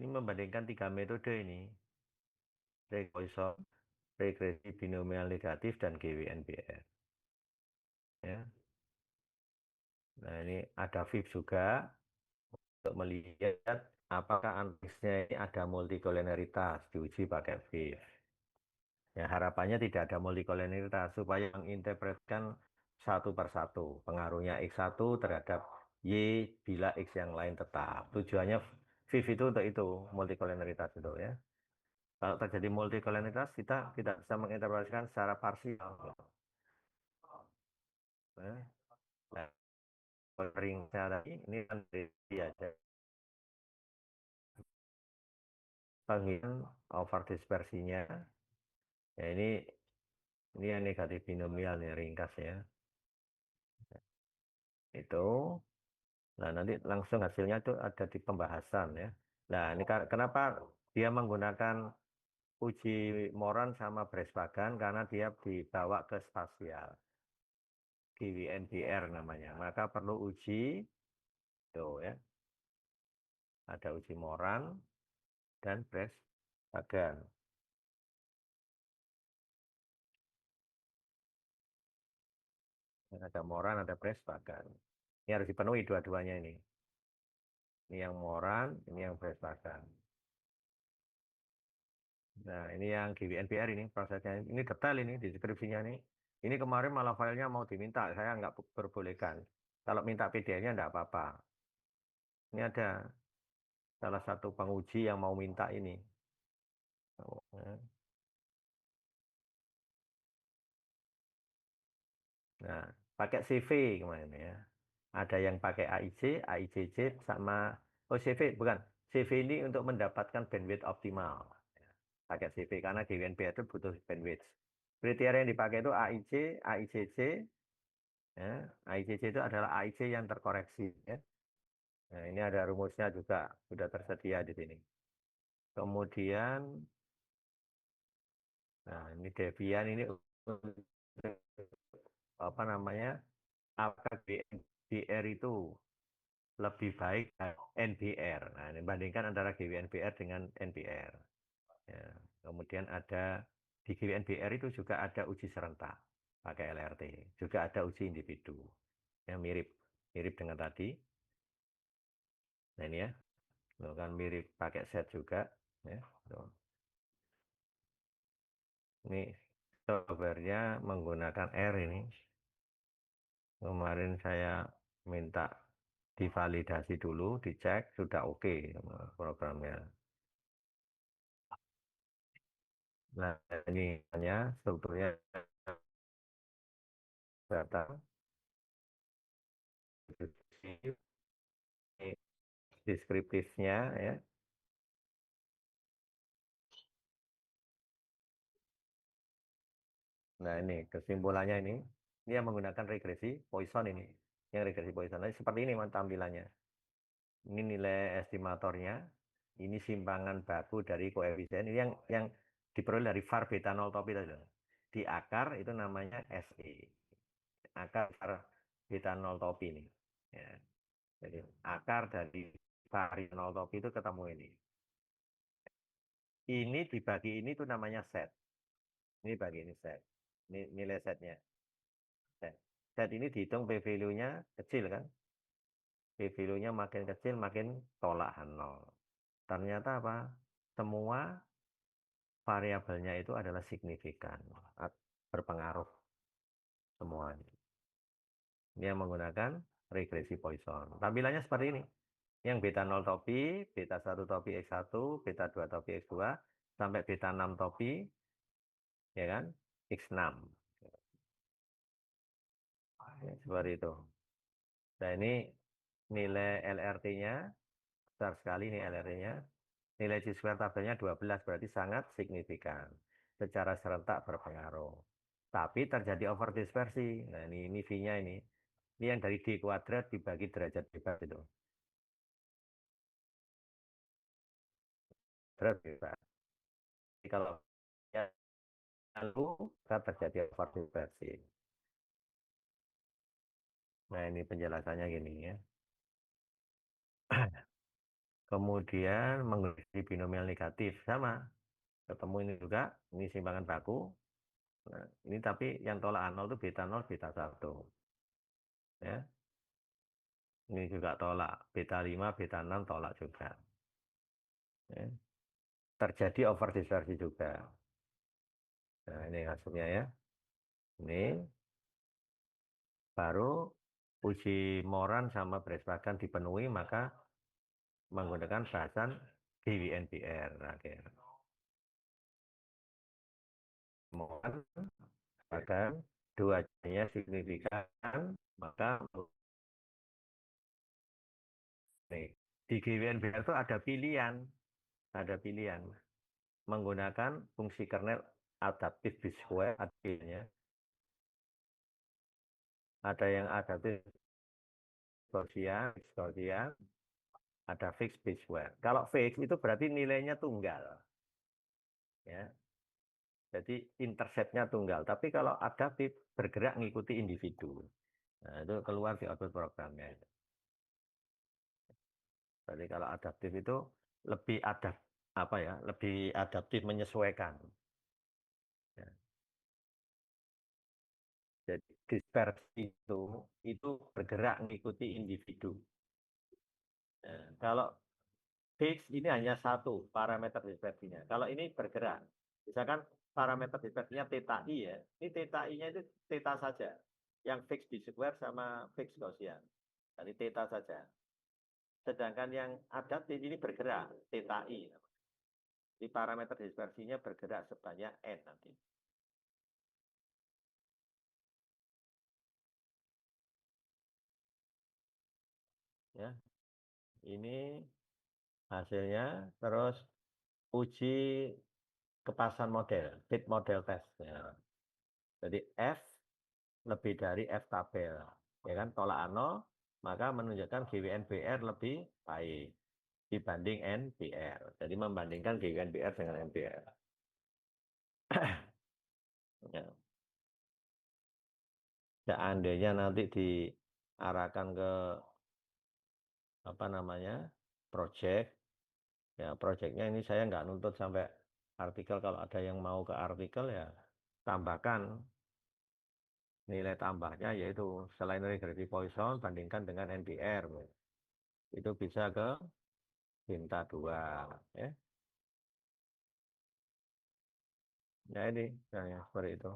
Ini membandingkan tiga metode ini, regresi binomial negatif dan GWNBR. Ya. Nah, ini ada VIF juga untuk melihat apakah analisiknya ini ada multikolonialitas diuji pakai VIF. Ya, harapannya tidak ada multikolonialitas supaya menginterpretkan satu persatu pengaruhnya X1 terhadap Y bila X yang lain tetap. Tujuannya VIF itu untuk itu, multikolonialitas itu ya. Kalau terjadi multikolonialitas kita tidak bisa menginterpretasikan secara parsial. Ya. Nah, ringnya tadi ini kan dia aja penghitungan over dispersinya. Ya, ini yang negatif binomial nih ringkas ya. Itu. Nah, nanti langsung hasilnya itu ada di pembahasan ya. Nah, ini kenapa dia menggunakan uji Moran sama Bresbagan karena dia dibawa ke spasial. GWNBR namanya. Maka perlu uji itu ya. Ada uji Moran dan Bresbagan. Ada Moran, ada Bresbagan. Ini harus dipenuhi dua-duanya ini. Ini yang Moran, ini yang Bresbagan. Nah, ini yang GWNPR ini prosesnya. Ini detail ini deskripsinya nih. Ini kemarin malah filenya mau diminta, saya nggak perbolehkan. Kalau minta PDF-nya nggak apa-apa. Ini ada salah satu penguji yang mau minta ini. Nah, pakai CV kemarin ya. Ada yang pakai AIC, AICC sama CV bukan. CV ini untuk mendapatkan bandwidth optimal. Pakai CV karena GWNPR itu butuh bandwidth. Kriteria yang dipakai itu AIC, AICC. Ya, AICC itu adalah AIC yang terkoreksi. Ya. Nah, ini ada rumusnya juga sudah tersedia di sini. Kemudian, nah ini Debian ini apa namanya? Apakah BNBR itu lebih baik NBR? Nah, ini bandingkan antara GWNBR dengan NBR. Ya. Kemudian ada di GWNBR itu juga ada uji serentak pakai LRT, juga ada uji individu yang mirip mirip dengan tadi. Nah ini ya, kan mirip pakai set juga. Ya. Ini softwarenya menggunakan R ini. Kemarin saya minta divalidasi dulu, dicek sudah oke sama programnya. Nah, ini hanya strukturnya data deskriptifnya ya. Nah, ini kesimpulannya ini yang menggunakan regresi Poisson ini. Yang regresi Poisson. Nah, seperti ini tampilannya. Ini nilai estimatornya. Ini simpangan baku dari koefisien. Ini yang diperoleh dari var beta 0 topi tadi. Di akar itu namanya SE. Akar var beta 0 topi ini. Ya. Jadi akar dari varian 0 topi itu ketemu ini. Ini dibagi ini itu namanya set. Ini bagi ini set. Ini nilai setnya. Set. Set ini dihitung p-value-nya kecil kan. P-value-nya makin kecil makin tolakan nol. Ternyata apa? Semua variabelnya itu adalah signifikan, berpengaruh semuanya. Ini yang menggunakan regresi Poisson. Tampilannya seperti ini. Yang beta 0 topi, beta 1 topi X1, beta 2 topi X2, sampai beta 6 topi, ya kan, X6. Ya, seperti itu. Nah, ini nilai LRT-nya, besar sekali nih LRT-nya. Nilai C-square tabelnya 12, berarti sangat signifikan. Secara serentak berpengaruh. Tapi terjadi overdispersi. Nah, ini V-nya ini. Ini yang dari D kuadrat dibagi derajat bebas itu. Derajat bebas. Jadi kalau ya, lalu terjadi overdispersi. Nah, ini penjelasannya gini ya. Kemudian menggunakan binomial negatif sama. Ketemu ini juga, ini simpangan baku. Nah, ini tapi yang tolak nol itu beta 0, beta 1. Ya. Ini juga tolak. Beta 5, beta 6 tolak juga. Ya. Terjadi overdispersi juga. Nah, ini hasilnya ya. Ini baru uji Moran sama Bresbakan dipenuhi, maka menggunakan bahasan GWNBR. Oke. Moran, bahkan dua-duanya signifikan, maka nih, di GWNBR itu ada pilihan menggunakan fungsi kernel adaptif B-square, ada yang adaptif Gaussian, ada fixed B-square. Kalau fixed itu berarti nilainya tunggal, ya. Jadi interceptnya tunggal. Tapi kalau adaptif bergerak mengikuti individu. Nah, itu keluar di output programnya. Jadi kalau adaptif itu lebih lebih adaptif menyesuaikan. Ya. Jadi dispersi itu bergerak mengikuti individu. Ya. Kalau fix ini hanya satu parameter dispersinya. Kalau ini bergerak, misalkan parameter dispersinya theta i ya, ini theta i-nya itu theta saja. Yang fix di square sama fix Gaussian. Jadi theta saja. Sedangkan yang adaptif ini bergerak, theta i. Di parameter dispersinya bergerak sebanyak n nanti. Ya, ini hasilnya. Terus uji kepasan model, fit model test. Ya. Jadi F lebih dari F tabel, ya kan, tolak nol, maka menunjukkan GWNBR lebih baik dibanding NBR. Jadi membandingkan GWNBR dengan NBR. Ya. Seandainya nanti diarahkan ke apa namanya project, ya projectnya ini saya nggak nuntut sampai artikel. Kalau ada yang mau ke artikel ya tambahkan nilai tambahnya, yaitu selain regresi Poisson bandingkan dengan NBR, itu bisa ke Bintang 2 ya. Ya ini ya, seperti itu.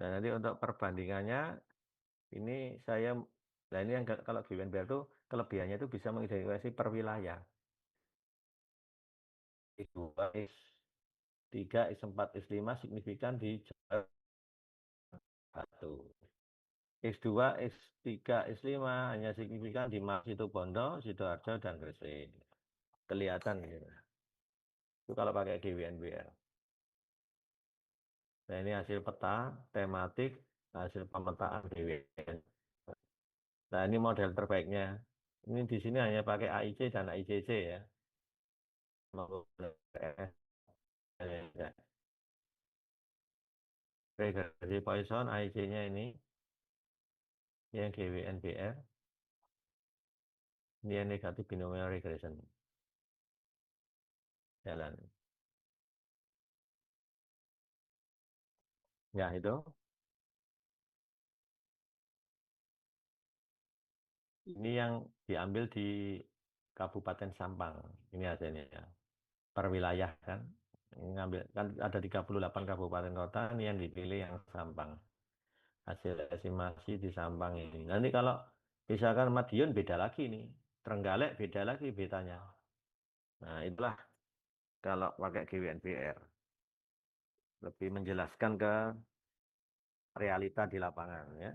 Dan nanti untuk perbandingannya Ini saya, nah ini yang kalau GWNBR itu kelebihannya itu bisa mengidentifikasi per wilayah. X2, X3, X4, X5 signifikan di Jawa Batu. X2, X3, X5 hanya signifikan di Situbondo, Sidoarjo, dan Gresik. Kelihatan gitu. Itu kalau pakai GWNBR. Nah ini hasil peta, tematik, hasil pemetaan GWN. Nah ini model terbaiknya. Ini di sini hanya pakai AIC dan AICC ya. Regresi Poisson AIC-nya ini yang GWNBR. Ini yang negatif binomial regression. Jalan. Ya itu. Ini yang diambil di Kabupaten Sampang. Ini hasilnya ya. Per wilayah kan. Ngambil kan ada 38 kabupaten kota, ini yang dipilih yang Sampang. Hasil estimasi di Sampang ini. Nanti kalau misalkan Madiun beda lagi nih. Trenggalek beda lagi betanya. Nah, itulah kalau pakai GWNBR. Lebih menjelaskan ke realita di lapangan ya.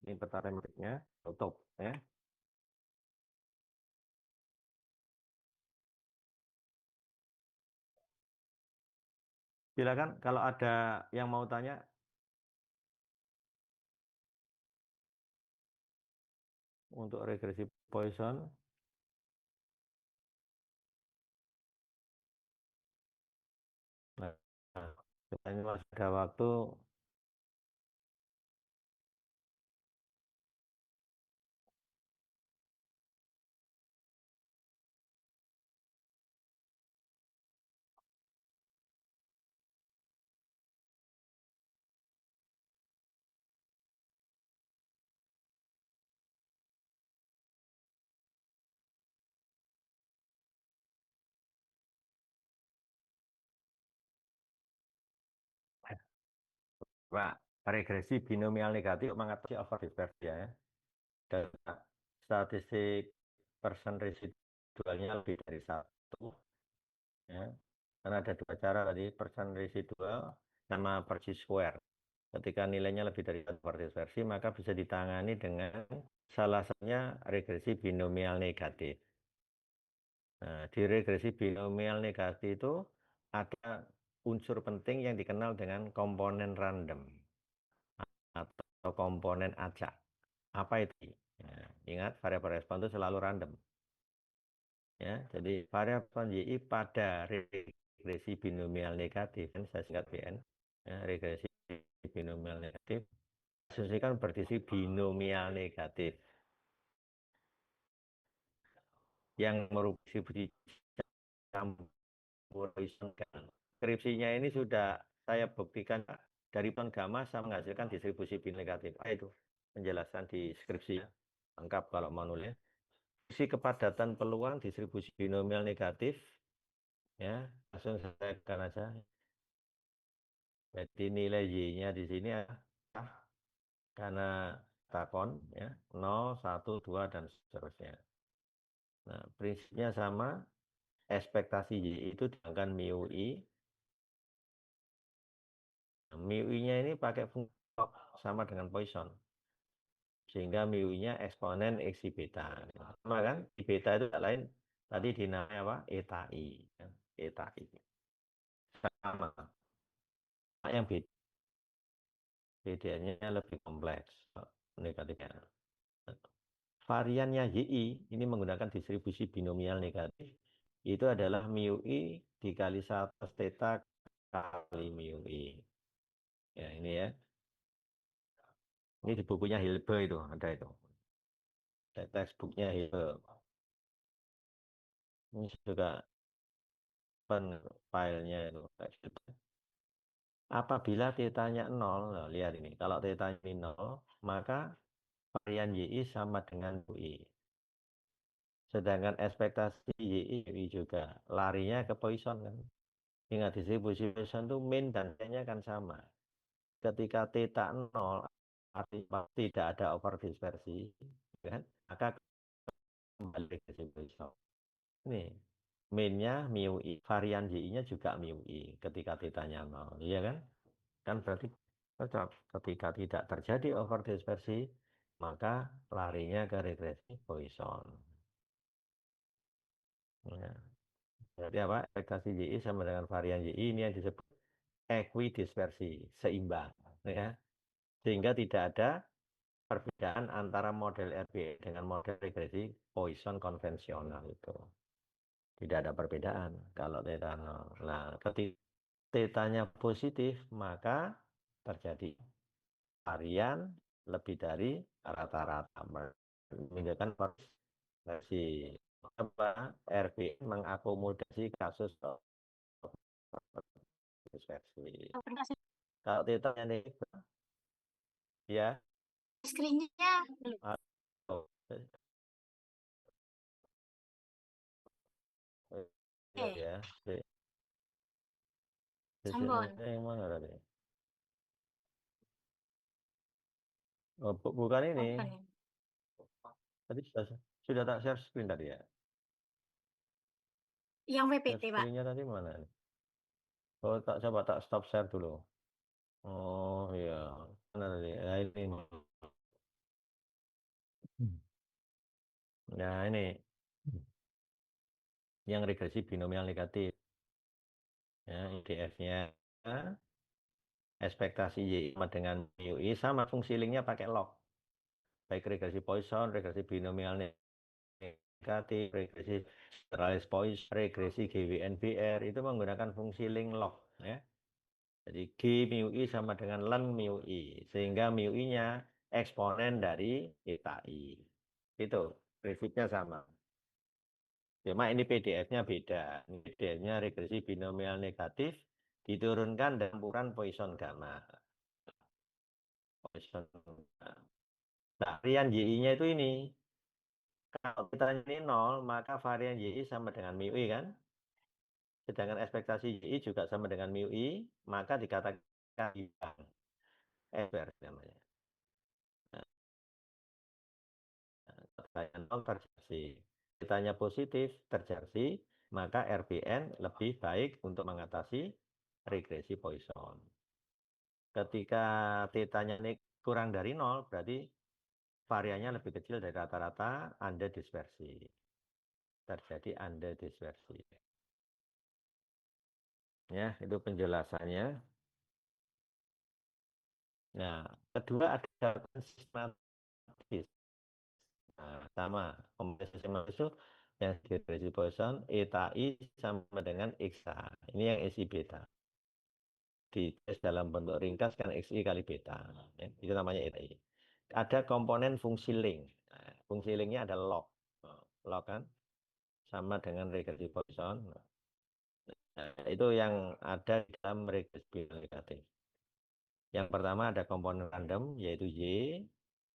Ini peta tematiknya tutup ya. Silakan kalau ada yang mau tanya. Untuk regresi Poisson. Nah, ini masih ada waktu. Pak, regresi binomial negatif mengatasi over dispersia ya. Data statistik persen residualnya lebih dari satu ya. Karena ada dua cara tadi, persen residual sama per square. Ketika nilainya lebih dari satu over dispersi, maka bisa ditangani dengan salah satunya regresi binomial negatif. Nah, di regresi binomial negatif itu ada unsur penting yang dikenal dengan komponen random atau komponen acak. Apa itu? Ya, ingat variabel respon itu selalu random. Ya, jadi variabel YI pada regresi binomial negatif, saya singkat BN, ya, regresi binomial negatif, asumsikan berdisi binomial negatif yang merupakan distribusi campur Poisson. Skripsinya ini sudah saya buktikan dari pohon gamma saya menghasilkan distribusi bin negatif. Itu menjelaskan di skripsi lengkap kalau mau nulis. Distribusi kepadatan peluang distribusi binomial negatif ya, langsung saya akan aja. Jadi nilai Y-nya di sini ya, karena takon ya 0, 1, 2 dan seterusnya. Nah, prinsipnya sama, ekspektasi Y itu dengan mu I. Mu I-nya ini pakai fungsi sama dengan Poisson. Sehingga mu I-nya eksponen X beta. Sama kan? Di beta itu tak lain tadi dinamai apa? Eta I. Eta I. Sama. Yang bedanya lebih kompleks negatifnya. Variannya YI ini menggunakan distribusi binomial negatif. Itu adalah mu I dikali 1 theta kali mu I. Ya, ini ya. Ini di bukunya Hilbert itu, ada itu. Textbooknya Hilbert. Ini juga filenya itu. Apabila tetanya 0, nah, lihat ini. Kalau tetanya 0, maka varian YI sama dengan UI. Sedangkan ekspektasi YI juga larinya ke Poisson kan. Ingat distribusi Poisson itu min dan t-nya kan sama. ketika theta 0 artinya tidak ada overdispersi, kan? Maka kembali ke Poisson. Ini mean-nya mu i, varian y-nya juga mu i ketika theta-nya 0, iya kan? Kan berarti cocok. Ketika tidak terjadi overdispersi, maka larinya ke regresi Poisson. Ya. Jadi apa? Ekspektasi y sama dengan varian y ini yang disebut equidispersi, seimbang, ya. Sehingga tidak ada perbedaan antara model RBA dengan model regresi Poisson konvensional itu. Tidak ada perbedaan kalau theta 0. Nah, ketika theta-nya positif, maka terjadi varian lebih dari rata-rata, menunjukkan versi apa RBA mengakomodasi kasus dispersi. Kalau theta-nya negatif, ya,
Screen-nya belum.
atau
Eh,
ya,
Sampun.
yang mana tadi? Oh, bukan ini.
Open ya.
Tadi sudah tak share screen tadi ya.
Yang
Share
PPT, Pak.
screen-nya tadi mana? Oh, tak coba tak stop share dulu. Oh iya, mana tadi? Nah, ini. Nah ini yang regresi binomial negatif. Ya, IDF-nya ekspektasi Y sama dengan mu I sama fungsi linknya pakai log. Baik regresi Poisson, regresi binomial negatif, regresi generalis Poisson, regresi GWN-BR itu menggunakan fungsi link log. Ya. Jadi G mu I sama dengan ln mu I. Sehingga mu I-nya eksponen dari eta I. Itu prinsipnya sama. Cuma ini PDF-nya beda. Ini PDF-nya regresi binomial negatif diturunkan dengan ukuran Poisson gamma. Poisson gamma. Nah, varian YI-nya itu ini. Kalau kita ini 0, maka varian YI sama dengan mu I kan? Sedangkan ekspektasi YI juga sama dengan mu I, maka dikatakan imbang. Eber namanya. Nah, 0 terjadi. Kitanya positif terjadi, maka RBN lebih baik untuk mengatasi regresi Poisson. Ketika θ-nya ini kurang dari 0, berarti variannya lebih kecil dari rata-rata, under dispersi. Terjadi under dispersi. Ya, itu penjelasannya. Nah, kedua ada sistematis. Nah, sama kombinasi sistematis itu yang regresi Poisson, eta I sama dengan XA. Ini yang SI beta. Dites dalam bentuk ringkas kan XI kali beta. Ya, itu namanya eta I. Ada komponen fungsi link. Nah, fungsi linknya ada log. Log kan sama dengan regresi Poisson. Nah, itu yang ada di dalam regresi negatif. Yang pertama ada komponen random yaitu Y,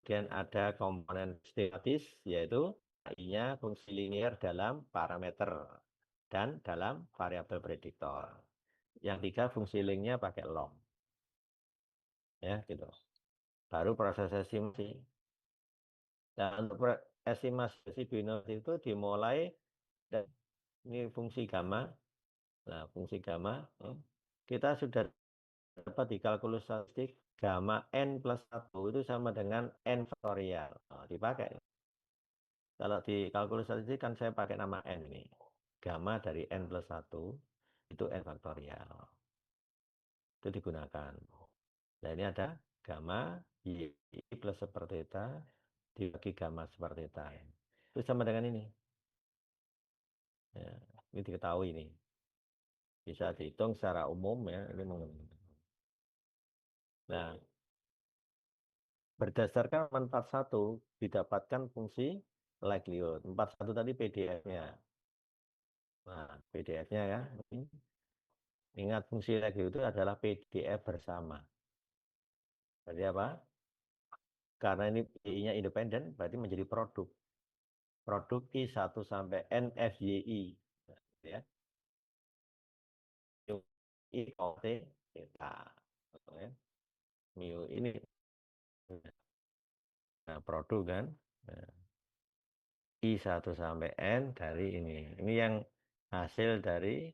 dan ada komponen statis yaitu I-nya fungsi linear dalam parameter dan dalam variabel prediktor. Yang tiga fungsi linknya pakai log. Ya, gitu. Baru proses estimasi. Nah, untuk estimasi binomial itu dimulai dan ini fungsi gamma. Nah, fungsi gamma kita sudah dapat di kalkulus statistik gamma n plus 1 itu sama dengan n faktorial. Nah, dipakai. Kalau di kalkulus statistik kan saya pakai nama n ini. Gamma dari n plus 1 itu n faktorial. Itu digunakan. Nah, ini ada gamma y plus seperti theta dibagi gamma seperti theta. Itu sama dengan ini. Ya, ini diketahui ini. Bisa dihitung secara umum ya. Ini nah, berdasarkan 41 didapatkan fungsi likelihood. 41 tadi PDF-nya. Nah, PDF-nya ya. Ingat fungsi likelihood itu adalah PDF bersama. Jadi apa? Karena ini I-nya independen, berarti menjadi produk. Produk I1 sampai NFYI. Ya. I, O, T, theta. mu ini produk kan. Nah, I1 sampai N dari ini. Ini yang hasil dari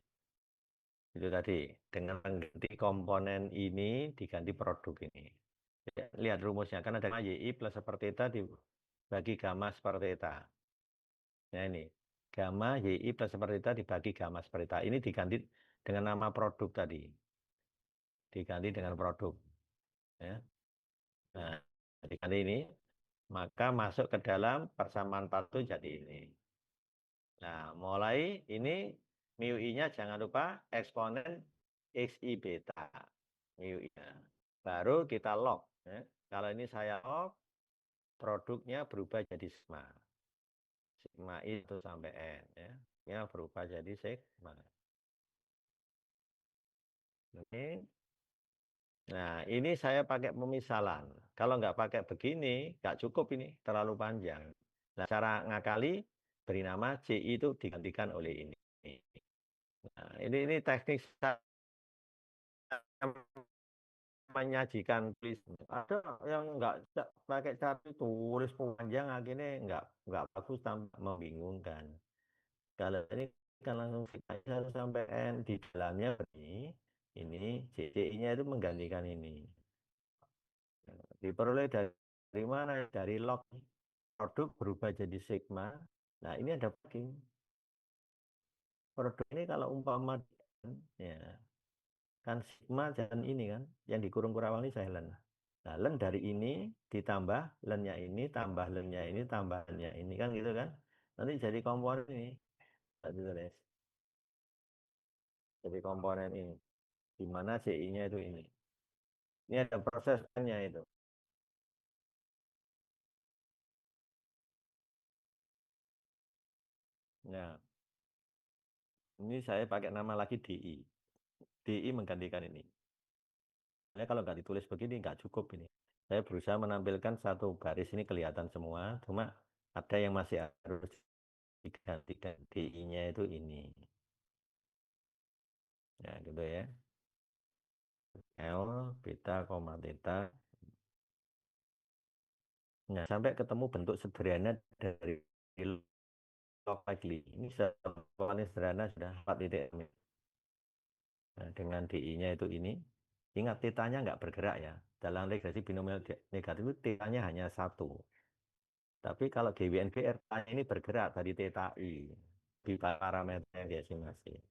itu tadi. Dengan mengganti komponen ini diganti produk ini. Ya, lihat rumusnya. Kan ada YI plus seperti theta dibagi gamma seperti theta. Nah ini. Gamma YI plus seperti theta dibagi gamma seperti theta. Ini diganti dengan nama produk tadi. Diganti dengan produk. Ya. Nah, diganti ini. Maka masuk ke dalam persamaan patu jadi ini. Nah, mulai ini mu i-nya jangan lupa eksponen xi beta. Mu i-nya. Baru kita log. Ya. Kalau ini saya log, produknya berubah jadi sigma. Sigma itu sampai N. Ya. Ya, berubah jadi sigma. Ini. Nah, ini saya pakai pemisalan. Kalau nggak pakai begini, nggak cukup ini, terlalu panjang. Nah, cara ngakali, beri nama CI itu digantikan oleh ini. Nah, ini teknik saya menyajikan tulis. Ada yang nggak pakai cara tulis panjang, akhirnya nggak bagus, tambah membingungkan. Kalau ini kan langsung kita 1 sampai N di dalamnya ini CI-nya itu menggantikan ini. Diperoleh dari mana? Dari log produk berubah jadi sigma. Nah, ini ada plugin. Produk ini kalau umpama ya kan sigma dan ini kan yang dikurung kurawal ini saya len. Nah, len dari ini ditambah lennya ini tambah lennya ini tambah lennya ini kan gitu kan. Nanti jadi komponen ini. Tulis. Jadi komponen ini. Di mana CI-nya itu ini. Ini ada prosesnya itu. Nah, ini saya pakai nama lagi DI. DI menggantikan ini. Saya kalau nggak ditulis begini nggak cukup ini. Saya berusaha menampilkan satu garis ini kelihatan semua, cuma ada yang masih harus digantikan DI-nya itu ini. Ya gitu ya. L, beta, koma, theta. Nah, sampai ketemu bentuk sederhana dari log likely. Ini paling sederhana sudah 4 titik. Nah, dengan DI-nya itu ini. Ingat, tetanya nggak bergerak ya. Dalam regresi binomial negatif itu tetanya hanya 1. Tapi kalau GWNBR ini bergerak dari theta I di parameter yang masing-masing.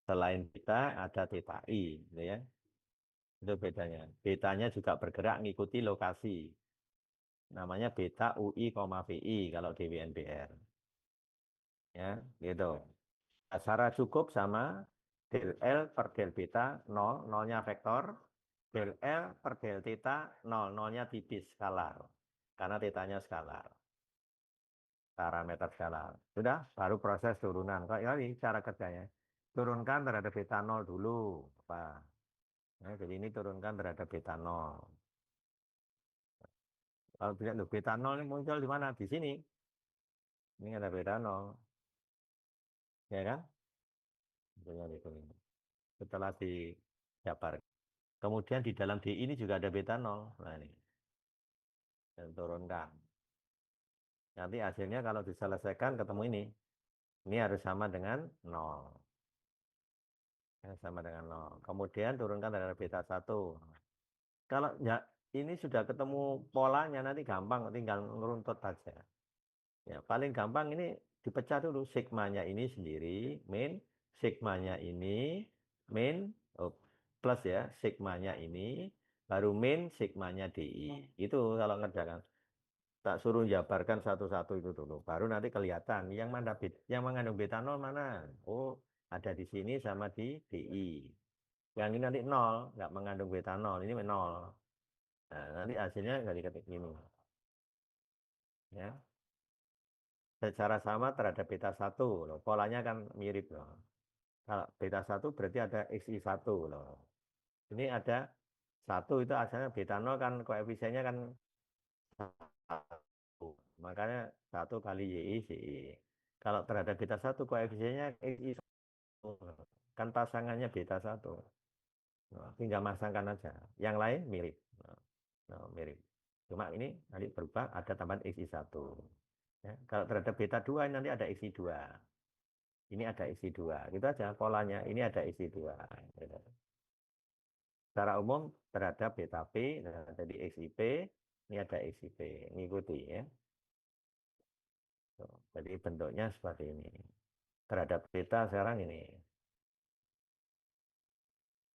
Selain beta ada theta I, gitu ya. Itu bedanya. Betanya juga bergerak mengikuti lokasi. Namanya beta UI, VI kalau GWNBR. Ya, gitu. Secara cukup sama del L per del beta 0, nolnya vektor. Del L per del theta 0, nolnya tipis skalar. Karena tetanya skalar. Parameter skalar. Sudah, baru proses turunan. Kok ini cara kerjanya. Turunkan terhadap beta 0 dulu. Apa? Nah, jadi ini turunkan terhadap beta 0. Kalau tidak beta 0 ini muncul di mana? Di sini. Ini ada beta 0. Ya kan? Setelah dijabarkan. Kemudian di dalam D ini juga ada beta 0. Nah ini. Dan turunkan. Nanti hasilnya kalau diselesaikan ketemu ini. Ini harus sama dengan 0. Sama dengan 0. Kemudian turunkan terhadap beta 1. Kalau ya, ini sudah ketemu polanya nanti gampang, tinggal ngeruntut saja. Ya, paling gampang ini dipecah dulu sigmanya ini sendiri, min sigmanya ini, min plus ya sigmanya ini, baru min sigmanya DI. Itu kalau ngerjakan. Tak suruh jabarkan satu-satu itu dulu. Baru nanti kelihatan yang mengandung betanol mana. Oh, ada di sini sama di DI. Yang ini nanti nol, nggak mengandung betanol. Ini nol. Nah, nanti hasilnya nggak diketik ini. Ya. Secara sama terhadap beta 1 loh. Polanya kan mirip loh. Kalau beta 1 berarti ada XI1 loh. Ini ada 1 itu asalnya beta 0 kan koefisiennya kan 1. Makanya 1 kali YI CI. Kalau terhadap beta 1 koefisiennya XI1. Kan pasangannya beta 1. Tinggal masangkan aja. Yang lain mirip. Nah, mirip. Cuma ini nanti berubah ada tambahan XI1. Ya, kalau terhadap beta 2 nanti ada XI2. Ini ada XI2. Gitu aja polanya. Ini ada XI2. Gitu. Secara umum terhadap beta P, nah, jadi XIP, ini ada XIP. Ngikuti ya. Tuh, jadi bentuknya seperti ini. Terhadap beta sekarang ini.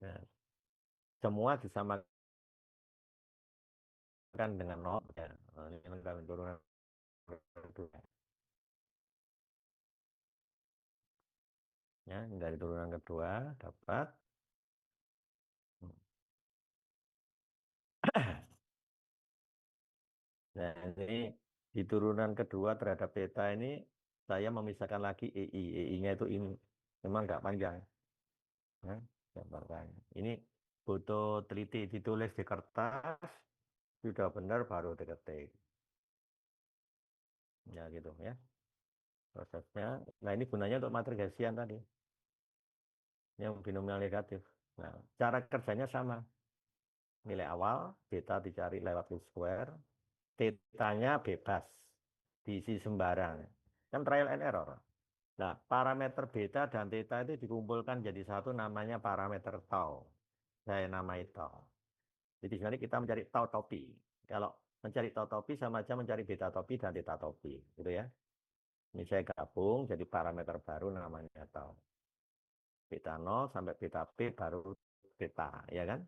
Nah, semua disamakan dengan 0. Ya. Nah, ini kan turunan kedua. Ya, dari turunan kedua dapat. Nah, ini di turunan kedua terhadap beta ini saya memisahkan lagi EI. EI-nya itu ini. Memang nggak panjang. Ya, gambarkan. Ini butuh teliti, ditulis di kertas, sudah benar baru diketik. Ya gitu ya prosesnya. Nah ini gunanya untuk materi Gaussian tadi, yang binomial negatif. Nah cara kerjanya sama. Nilai awal, beta dicari lewat least square, tetanya bebas, diisi sembarang. Kan trial and error. Nah, parameter beta dan theta itu dikumpulkan jadi satu namanya parameter tau. Saya namai tau. Jadi sebenarnya kita mencari tau topi. Kalau mencari tau topi sama aja mencari beta topi dan theta topi, gitu ya. Ini saya gabung jadi parameter baru namanya tau. Beta 0 sampai beta P baru beta, ya kan?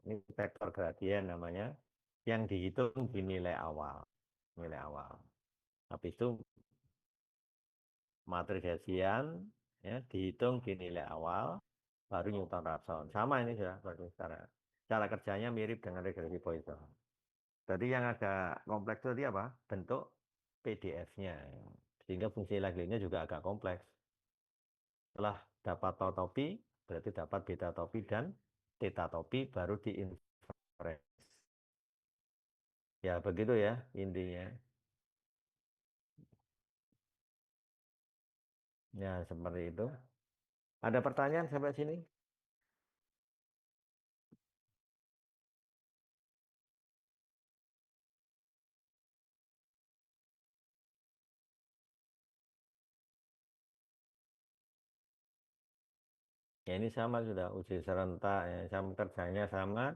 Ini vektor gradien namanya. Yang dihitung di nilai awal. Nilai awal. Habis itu materi Gaussian ya, dihitung di nilai awal, baru Newton Raphson. Sama ini sudah cara kerjanya mirip dengan regresi Poisson. Jadi yang agak kompleks itu apa? Bentuk PDF-nya. Sehingga fungsi Lagrange juga agak kompleks. Setelah dapat tau topi, berarti dapat beta topi dan theta topi baru diinfres. Ya begitu ya intinya. Ya seperti itu. Ada pertanyaan sampai sini? Ya ini sama sudah uji serentak ya, sama kerjanya sama,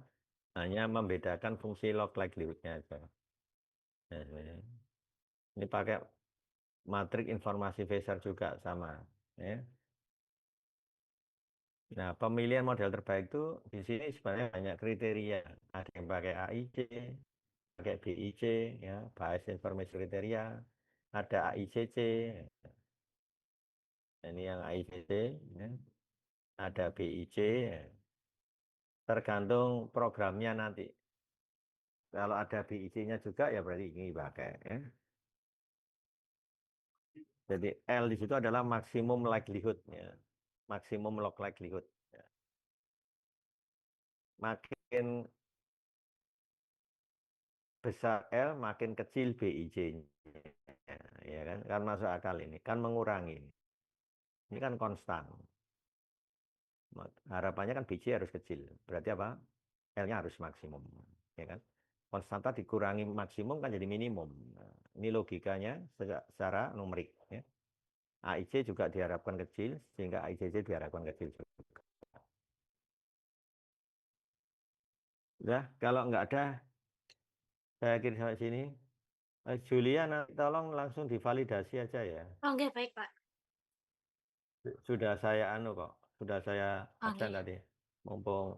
hanya membedakan fungsi log likelihood-nya aja. Ya, ini pakai matrik informasi Fisher juga sama. Ya. Nah, pemilihan model terbaik itu di sini sebenarnya banyak kriteria. Ada yang pakai AIC, pakai BIC, ya, Bayes Information Criteria, ada AICC, ini yang AICC, ya. Ada BIC, ya. Tergantung programnya nanti. Kalau ada BIC-nya juga ya berarti ini pakai. Ya. Jadi L di situ adalah maksimum likelihood, ya. Maksimum log likelihood. Ya. Makin besar L, makin kecil BIC-nya. Ya kan? Kan masuk akal ini, kan mengurangi. Ini kan konstan. Harapannya kan BC harus kecil. Berarti apa? L-nya harus maksimum. Ya kan? Konstanta dikurangi maksimum kan jadi minimum. Nah, ini logikanya secara numerik. Ya. AIC juga diharapkan kecil, sehingga AICC diharapkan kecil juga. Udah, kalau nggak ada, saya akhiri sampai sini. Julia, nanti tolong langsung divalidasi aja ya.
Oke, baik, Pak.
Sudah saya kok, sudah saya absen
Oke.
tadi. Mumpung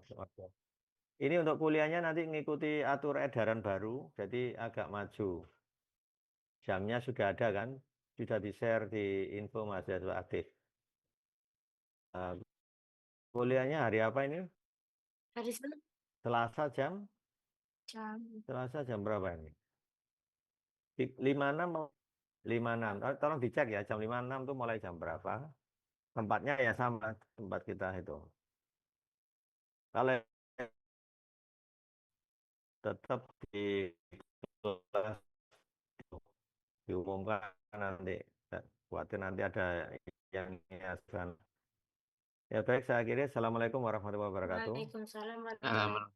ini untuk kuliahnya nanti ngikuti atur edaran baru, jadi agak maju. Jamnya sudah ada kan? Sudah di-share di info mahasiswa aktif. Kuliahnya hari apa ini?
Hari Senin
Selasa jam?
jam
Selasa jam berapa ini? 56 mau 56. Tolong dicek ya jam 56 itu mulai jam berapa? Tempatnya ya sama tempat kita itu. Kalau tetap di kelas diumumkan nanti. Khawatir nanti ada yang Ya baik, saya akhiri. Assalamualaikum warahmatullahi wabarakatuh.
Waalaikumsalam warahmatullahi